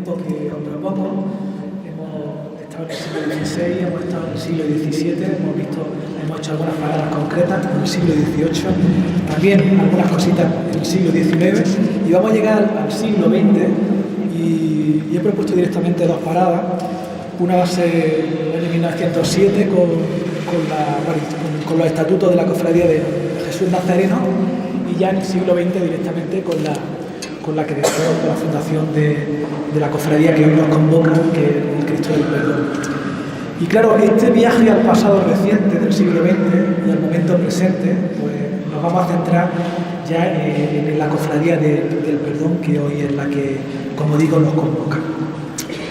Speaker 2: tiempo que os propongo. Hemos estado en el siglo XVI, hemos estado en el siglo XVII, hemos hecho algunas paradas concretas en el siglo XVIII, también algunas cositas en el siglo XIX, y vamos a llegar al siglo XX y he propuesto directamente dos paradas. Una va a ser el año 1907 con los estatutos de la Cofradía de Jesús Nazareno, y ya en el siglo XX directamente con la creación, con la fundación de la cofradía que hoy nos convoca, que es el Cristo del Perdón. Y claro, este viaje al pasado reciente del siglo XX y al momento presente, pues nos vamos a centrar ya en la cofradía del Perdón, que hoy es la que, como digo, nos convoca.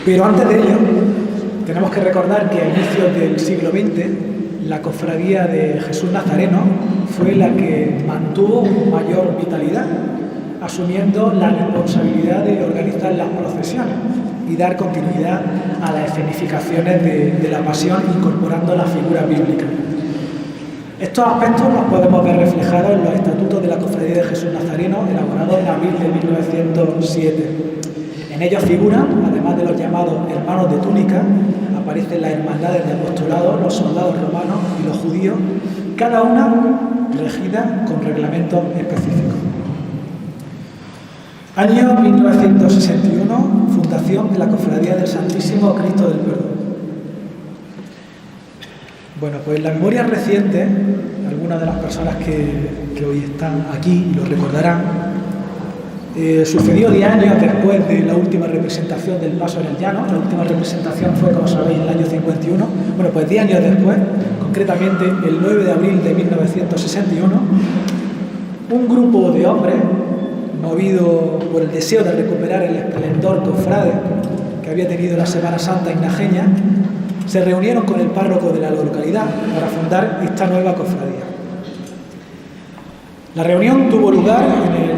Speaker 2: Pero antes de ello, tenemos que recordar que a inicios del siglo XX, la cofradía de Jesús Nazareno fue la que mantuvo mayor vitalidad, asumiendo la responsabilidad de organizar las procesiones y dar continuidad a las escenificaciones de la pasión, incorporando las figuras bíblicas. Estos aspectos los podemos ver reflejados en los estatutos de la Cofradía de Jesús Nazareno, elaborados en abril de 1907. En ellos figuran, además de los llamados hermanos de túnica, aparecen las hermandades de apostolado, los soldados romanos y los judíos, cada una regida con reglamentos específicos. Año 1961, fundación de la Cofradía del Santísimo Cristo del Perdón. Bueno, pues en la memoria reciente, algunas de las personas que hoy están aquí lo recordarán, sucedió 10 años después de la última representación del Paso en el Llano. La última representación fue, como sabéis, en el año 51. Bueno, pues 10 años después, concretamente el 9 de abril de 1961, un grupo de hombres, movido por el deseo de recuperar el esplendor cofrade que había tenido la Semana Santa ignajeña, se reunieron con el párroco de la localidad para fundar esta nueva cofradía. La reunión tuvo lugar en el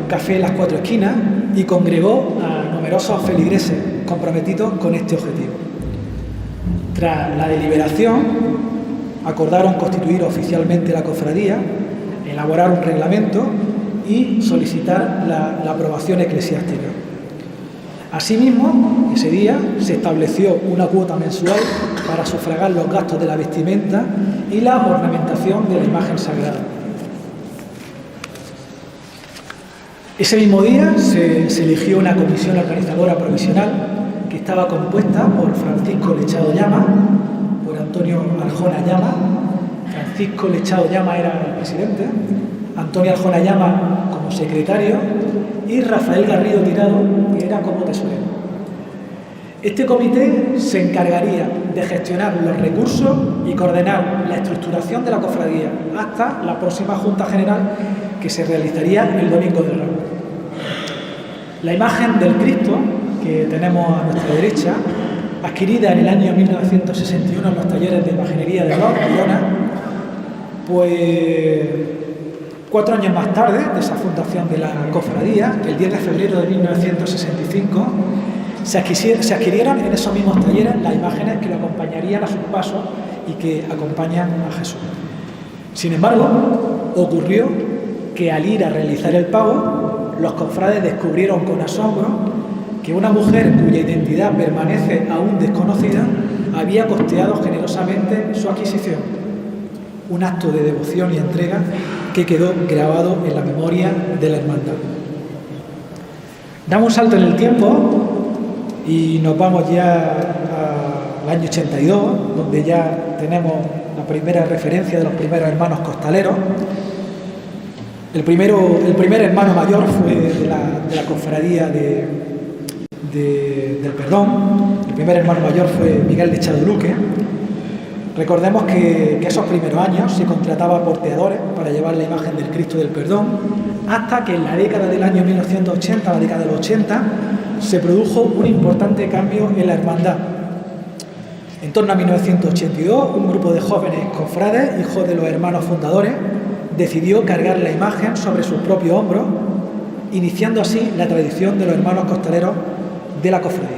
Speaker 2: Café Las Cuatro Esquinas y congregó a numerosos feligreses comprometidos con este objetivo. Tras la deliberación, acordaron constituir oficialmente la cofradía, elaborar un reglamento y solicitar la aprobación eclesiástica. Asimismo, ese día se estableció una cuota mensual para sufragar los gastos de la vestimenta y la ornamentación de la imagen sagrada. Ese mismo día se eligió una comisión organizadora provisional que estaba compuesta por Francisco Lechado Llama, por Antonio Arjona Llama. Francisco Lechado Llama era el presidente, Antonio Arjona Llama como secretario y Rafael Garrido Tirado, que era como tesorero. Este comité se encargaría de gestionar los recursos y coordinar la estructuración de la cofradía hasta la próxima Junta General, que se realizaría el Domingo de Ramos. La imagen del Cristo que tenemos a nuestra derecha, adquirida en el año 1961 en los talleres de imaginería de Bayona, pues 4 años más tarde de esa fundación de la cofradía, el 10 de febrero de 1965, se adquirieron en esos mismos talleres las imágenes que lo acompañarían a sus pasos y que acompañan a Jesús. Sin embargo, ocurrió que al ir a realizar el pago, los cofrades descubrieron con asombro que una mujer cuya identidad permanece aún desconocida había costeado generosamente su adquisición. Un acto de devoción y entrega que quedó grabado en la memoria de la hermandad. Damos un salto en el tiempo y nos vamos ya al año 82, donde ya tenemos la primera referencia de los primeros hermanos costaleros. El primer hermano mayor fue de la cofradía del Perdón. El primer hermano mayor fue Miguel Lechado Luque. Recordemos que esos primeros años se contrataba porteadores para llevar la imagen del Cristo del Perdón, hasta que en la década del año 1980, la década de los 80, se produjo un importante cambio en la hermandad. En torno a 1982, un grupo de jóvenes cofrades, hijos de los hermanos fundadores, decidió cargar la imagen sobre sus propios hombros, iniciando así la tradición de los hermanos costaleros de la cofradía.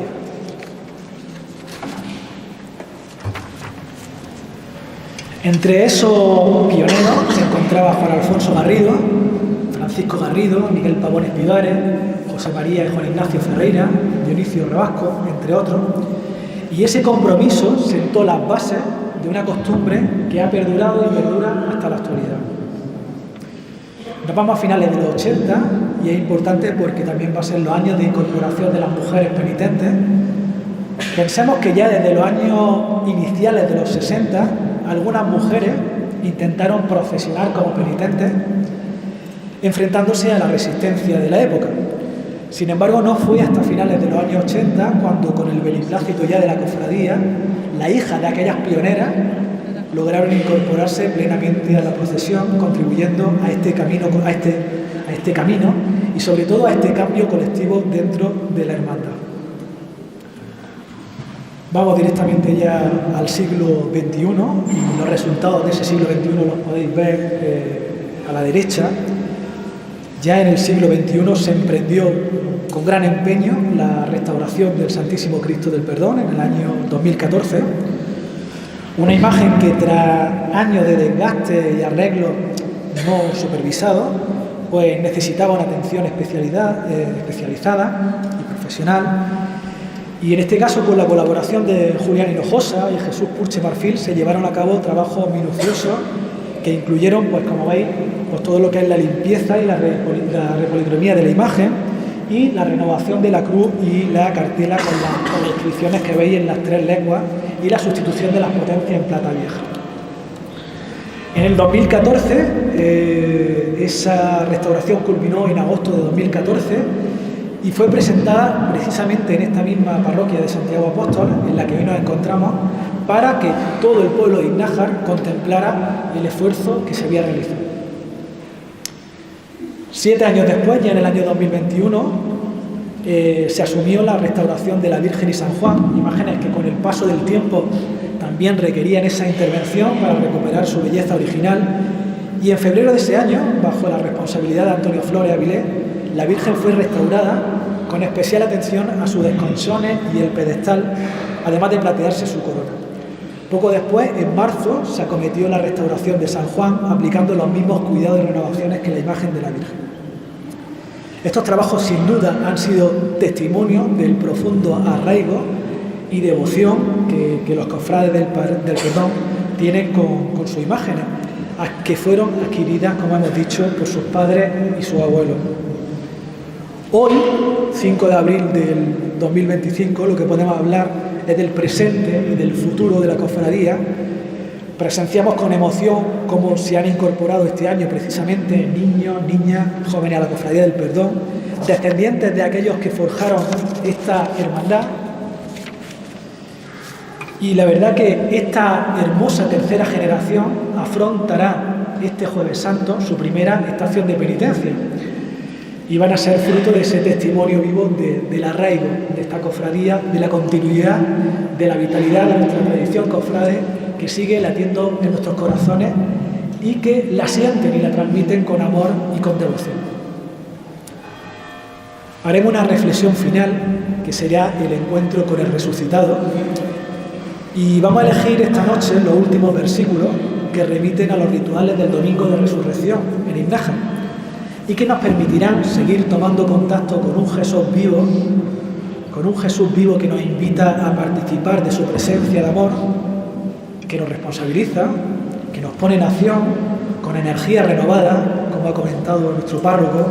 Speaker 2: Entre esos pioneros se encontraba Juan Alfonso Garrido, Francisco Garrido, Miguel Pavón Espigares, José María y Juan Ignacio Ferreira, Dionisio Rabasco, entre otros, y ese compromiso sentó las bases de una costumbre que ha perdurado y perdura hasta la actualidad. Nos vamos a finales de los 80 y es importante porque también va a ser los años de incorporación de las mujeres penitentes. Pensemos que ya desde los años iniciales de los 60 algunas mujeres intentaron procesionar como penitentes enfrentándose a la resistencia de la época. Sin embargo, no fue hasta finales de los años 80 cuando, con el beneplácito ya de la cofradía, la hija de aquellas pioneras lograron incorporarse plenamente a la procesión, contribuyendo a este camino y sobre todo a este cambio colectivo dentro de la hermandad. Vamos directamente ya al siglo XXI y los resultados de ese siglo XXI los podéis ver a la derecha. Ya en el siglo XXI se emprendió con gran empeño la restauración del Santísimo Cristo del Perdón en el año 2014. Una imagen que tras años de desgaste y arreglo no supervisado, pues necesitaba una atención especializada y profesional. Y en este caso, con la colaboración de Julián Hinojosa y Jesús Purche Marfil, se llevaron a cabo trabajos minuciosos que incluyeron, pues como veis, pues todo lo que es la limpieza y la repolicromía de la imagen y la renovación de la cruz y la cartela con las inscripciones que veis en las 3 lenguas y la sustitución de las potencias en plata vieja. En el 2014, esa restauración culminó en agosto de 2014 y fue presentada precisamente en esta misma parroquia de Santiago Apóstol, en la que hoy nos encontramos, para que todo el pueblo de Iznájar contemplara el esfuerzo que se había realizado. 7 años después, ya en el año 2021, se asumió la restauración de la Virgen y San Juan, imágenes que con el paso del tiempo también requerían esa intervención para recuperar su belleza original, y en febrero de ese año, bajo la responsabilidad de Antonio Flores Avilés, la Virgen fue restaurada con especial atención a sus desconchones y el pedestal, además de platearse su corona. Poco después, en marzo, se acometió la restauración de San Juan, aplicando los mismos cuidados y renovaciones que la imagen de la Virgen. Estos trabajos, sin duda, han sido testimonio del profundo arraigo y devoción que los cofrades del Perdón tienen con sus imágenes, que fueron adquiridas, como hemos dicho, por sus padres y sus abuelos. Hoy, 5 de abril del 2025, lo que podemos hablar es del presente y del futuro de la cofradía. Presenciamos con emoción cómo se han incorporado este año precisamente niños, niñas, jóvenes a la Cofradía del Perdón, descendientes de aquellos que forjaron esta hermandad. Y la verdad que esta hermosa tercera generación afrontará este Jueves Santo su primera estación de penitencia. Y van a ser fruto de ese testimonio vivo del arraigo de esta cofradía, de la continuidad, de la vitalidad de nuestra tradición cofrade, que sigue latiendo en nuestros corazones y que la sienten y la transmiten con amor y con devoción. Haremos una reflexión final, que será el encuentro con el resucitado, y vamos a elegir esta noche los últimos versículos que remiten a los rituales del Domingo de Resurrección en Iznájar, y que nos permitirán seguir tomando contacto con un Jesús vivo que nos invita a participar de su presencia de amor, que nos responsabiliza, que nos pone en acción, con energía renovada, como ha comentado nuestro párroco,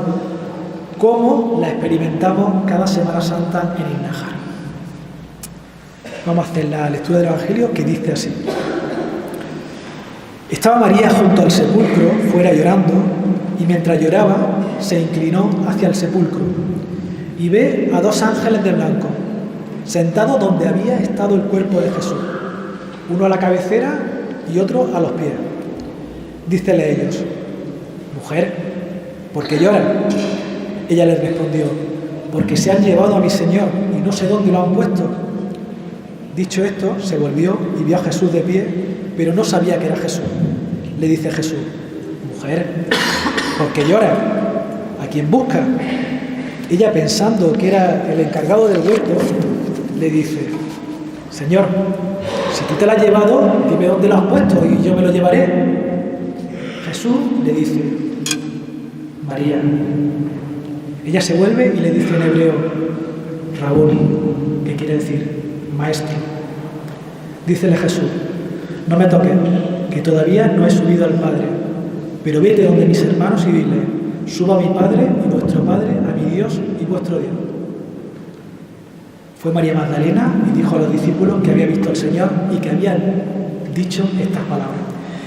Speaker 2: como la experimentamos cada Semana Santa en Iznájar. Vamos a hacer la lectura del Evangelio, que dice así. Estaba María junto al sepulcro, fuera llorando, y mientras lloraba, se inclinó hacia el sepulcro y ve a 2 ángeles de blanco, sentados donde había estado el cuerpo de Jesús, uno a la cabecera y otro a los pies. Dícele a ellos: mujer, ¿por qué lloran? Ella les respondió: porque se han llevado a mi Señor y no sé dónde lo han puesto. Dicho esto, se volvió y vio a Jesús de pie, pero no sabía que era Jesús. Le dice Jesús: mujer, ¿por qué lloras? ¿A quién buscas? Ella, pensando que era el encargado del huerto, le dice: Señor, si tú te lo has llevado, dime dónde lo has puesto y yo me lo llevaré. Jesús le dice: María. Ella se vuelve y le dice en hebreo, Raboni, que quiere decir maestro. Dícele Jesús, no me toques, que todavía no he subido al Padre, pero vete donde mis hermanos y dile, subo a mi Padre y vuestro Padre, a mi Dios y vuestro Dios. Fue María Magdalena y dijo a los discípulos que había visto al Señor y que habían dicho estas palabras.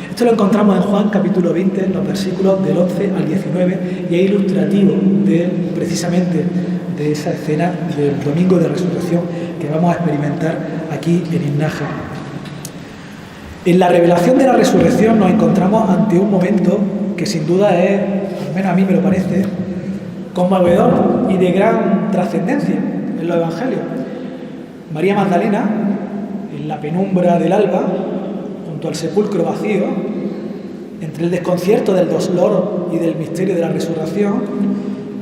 Speaker 2: Esto lo encontramos en Juan capítulo 20, en los versículos del 11 al 19, y es ilustrativo precisamente de esa escena del domingo de resurrección que vamos a experimentar aquí en Innájar. En la revelación de la resurrección nos encontramos ante un momento que sin duda es, al menos a mí me lo parece, conmovedor y de gran trascendencia en los evangelios. María Magdalena, en la penumbra del alba, junto al sepulcro vacío, entre el desconcierto del dolor y del misterio de la resurrección,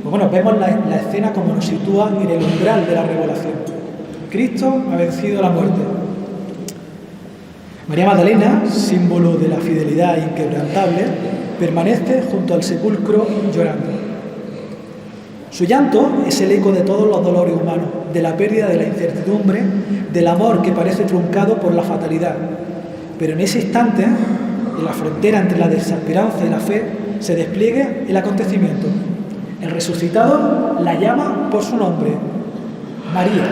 Speaker 2: pues bueno, vemos la escena como nos sitúa en el umbral de la revelación. Cristo ha vencido la muerte. María Magdalena, símbolo de la fidelidad inquebrantable, permanece junto al sepulcro llorando. Su llanto es el eco de todos los dolores humanos, de la pérdida, de la incertidumbre, del amor que parece truncado por la fatalidad. Pero en ese instante, en la frontera entre la desesperanza y la fe, se despliega el acontecimiento. El resucitado la llama por su nombre, María.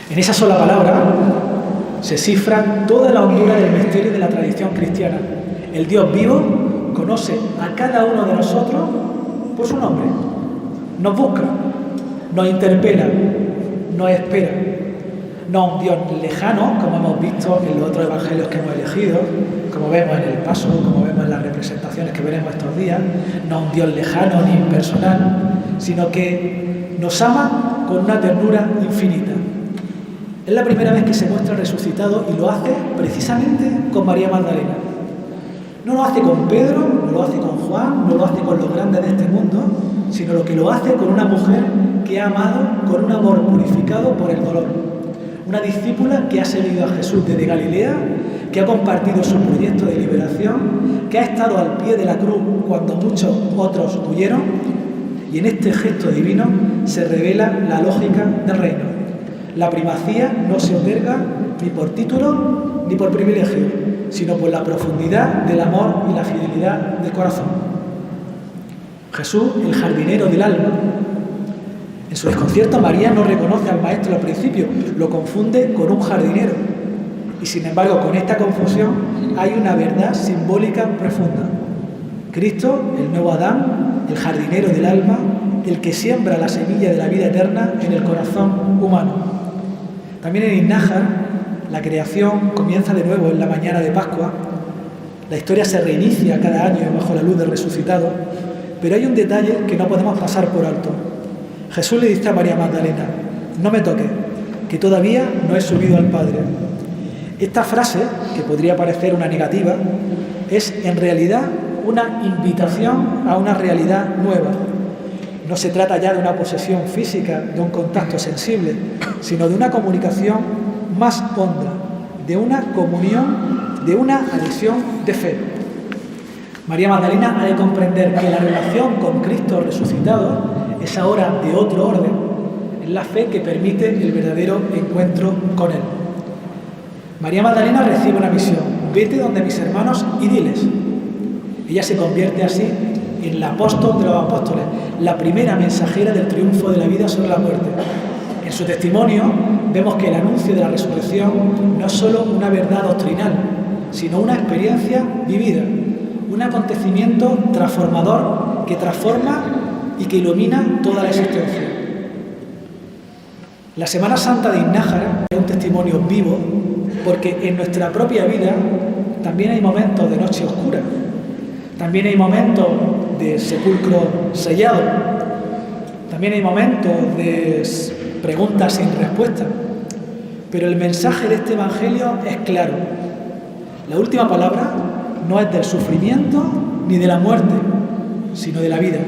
Speaker 2: En esa sola palabra se cifra toda la hondura del misterio de la tradición cristiana. El Dios vivo conoce a cada uno de nosotros por su nombre. Nos busca, nos interpela, nos espera. No un Dios lejano, como hemos visto en los otros evangelios que hemos elegido, como vemos en el Paso, como vemos en las representaciones que veremos estos días. No un Dios lejano ni impersonal, sino que nos ama con una ternura infinita. Es la primera vez que se muestra resucitado y lo hace precisamente con María Magdalena. No lo hace con Pedro, no lo hace con Juan, no lo hace con los grandes de este mundo, sino lo que lo hace con una mujer que ha amado con un amor purificado por el dolor. Una discípula que ha seguido a Jesús desde Galilea, que ha compartido su proyecto de liberación, que ha estado al pie de la cruz cuando muchos otros huyeron, y en este gesto divino se revela la lógica del reino. La primacía no se otorga ni por título ni por privilegio, sino por la profundidad del amor y la fidelidad del corazón. Jesús, el jardinero del alma. En su desconcierto, María no reconoce al Maestro al principio, lo confunde con un jardinero. Y sin embargo, con esta confusión hay una verdad simbólica profunda. Cristo, el nuevo Adán, el jardinero del alma, el que siembra la semilla de la vida eterna en el corazón humano. También en Innájar, la creación comienza de nuevo en la mañana de Pascua. La historia se reinicia cada año bajo la luz del resucitado, pero hay un detalle que no podemos pasar por alto. Jesús le dice a María Magdalena, no me toques, que todavía no he subido al Padre. Esta frase, que podría parecer una negativa, es en realidad una invitación a una realidad nueva. No se trata ya de una posesión física, de un contacto sensible, sino de una comunicación más honda, de una comunión, de una adhesión de fe. María Magdalena ha de comprender que la relación con Cristo resucitado es ahora de otro orden, es la fe que permite el verdadero encuentro con Él. María Magdalena recibe una misión, vete donde mis hermanos y diles. Ella se convierte así en la apóstol de los apóstoles, la primera mensajera del triunfo de la vida sobre la muerte. En su testimonio vemos que el anuncio de la resurrección no es solo una verdad doctrinal, sino una experiencia vivida, un acontecimiento transformador que transforma y que ilumina toda la existencia. La Semana Santa de Innájar es un testimonio vivo porque en nuestra propia vida también hay momentos de noche oscura, también hay momentos de sepulcro sellado, también hay momentos de preguntas sin respuesta, pero el mensaje de este Evangelio es claro. La última palabra no es del sufrimiento ni de la muerte, sino de la vida.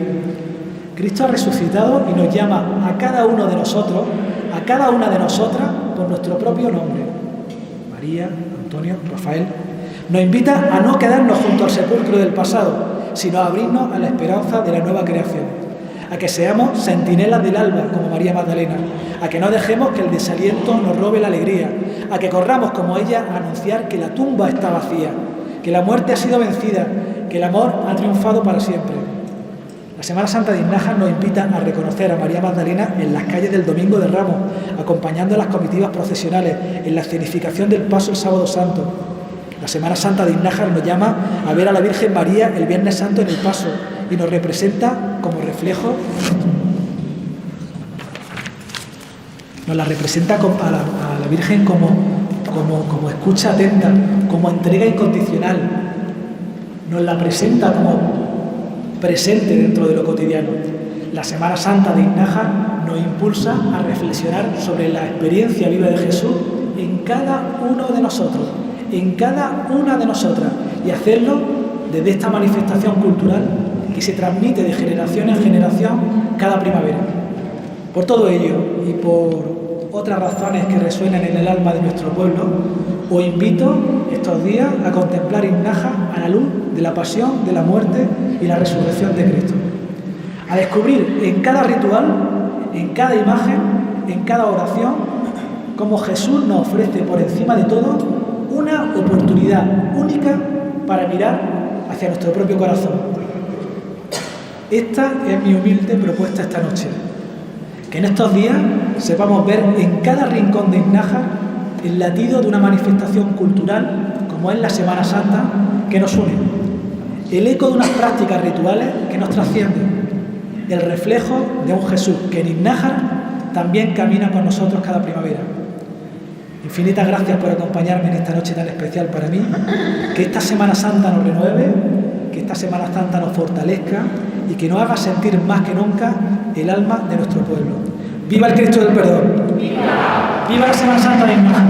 Speaker 2: Cristo ha resucitado y nos llama a cada uno de nosotros, a cada una de nosotras, por nuestro propio nombre. María, Antonio, Rafael. Nos invita a no quedarnos junto al sepulcro del pasado, sino a abrirnos a la esperanza de la nueva creación, a que seamos centinelas del alba, como María Magdalena, a que no dejemos que el desaliento nos robe la alegría, a que corramos como ella a anunciar que la tumba está vacía, que la muerte ha sido vencida, que el amor ha triunfado para siempre. La Semana Santa de Iznájar nos invita a reconocer a María Magdalena en las calles del Domingo de Ramos, acompañando a las comitivas procesionales, en la escenificación del Paso el Sábado Santo. La Semana Santa de Iznájar nos llama a ver a la Virgen María el Viernes Santo en el Paso y nos representa como reflejo, nos la representa a la Virgen como escucha atenta, como entrega incondicional, nos la presenta como presente dentro de lo cotidiano. La Semana Santa de Iznájar nos impulsa a reflexionar sobre la experiencia viva de Jesús en cada uno de nosotros, en cada una de nosotras, y hacerlo desde esta manifestación cultural que se transmite de generación en generación cada primavera. Por todo ello y por otras razones que resuenan en el alma de nuestro pueblo, os invito estos días a contemplar Iznájar a la luz de la pasión, de la muerte y la resurrección de Cristo. A descubrir en cada ritual, en cada imagen, en cada oración, cómo Jesús nos ofrece por encima de todo una oportunidad única para mirar hacia nuestro propio corazón. Esta es mi humilde propuesta esta noche. Que en estos días sepamos ver en cada rincón de Iznájar el latido de una manifestación cultural como es la Semana Santa que nos une, el eco de unas prácticas rituales que nos trascienden, el reflejo de un Jesús que en Iznájar también camina con nosotros cada primavera. Infinitas gracias por acompañarme en esta noche tan especial para mí, que esta Semana Santa nos renueve, que esta Semana Santa nos fortalezca y que nos haga sentir más que nunca el alma de nuestro pueblo. ¡Viva el Cristo del Perdón! ¡Viva! ¡Viva la Semana Santa de Iznájar!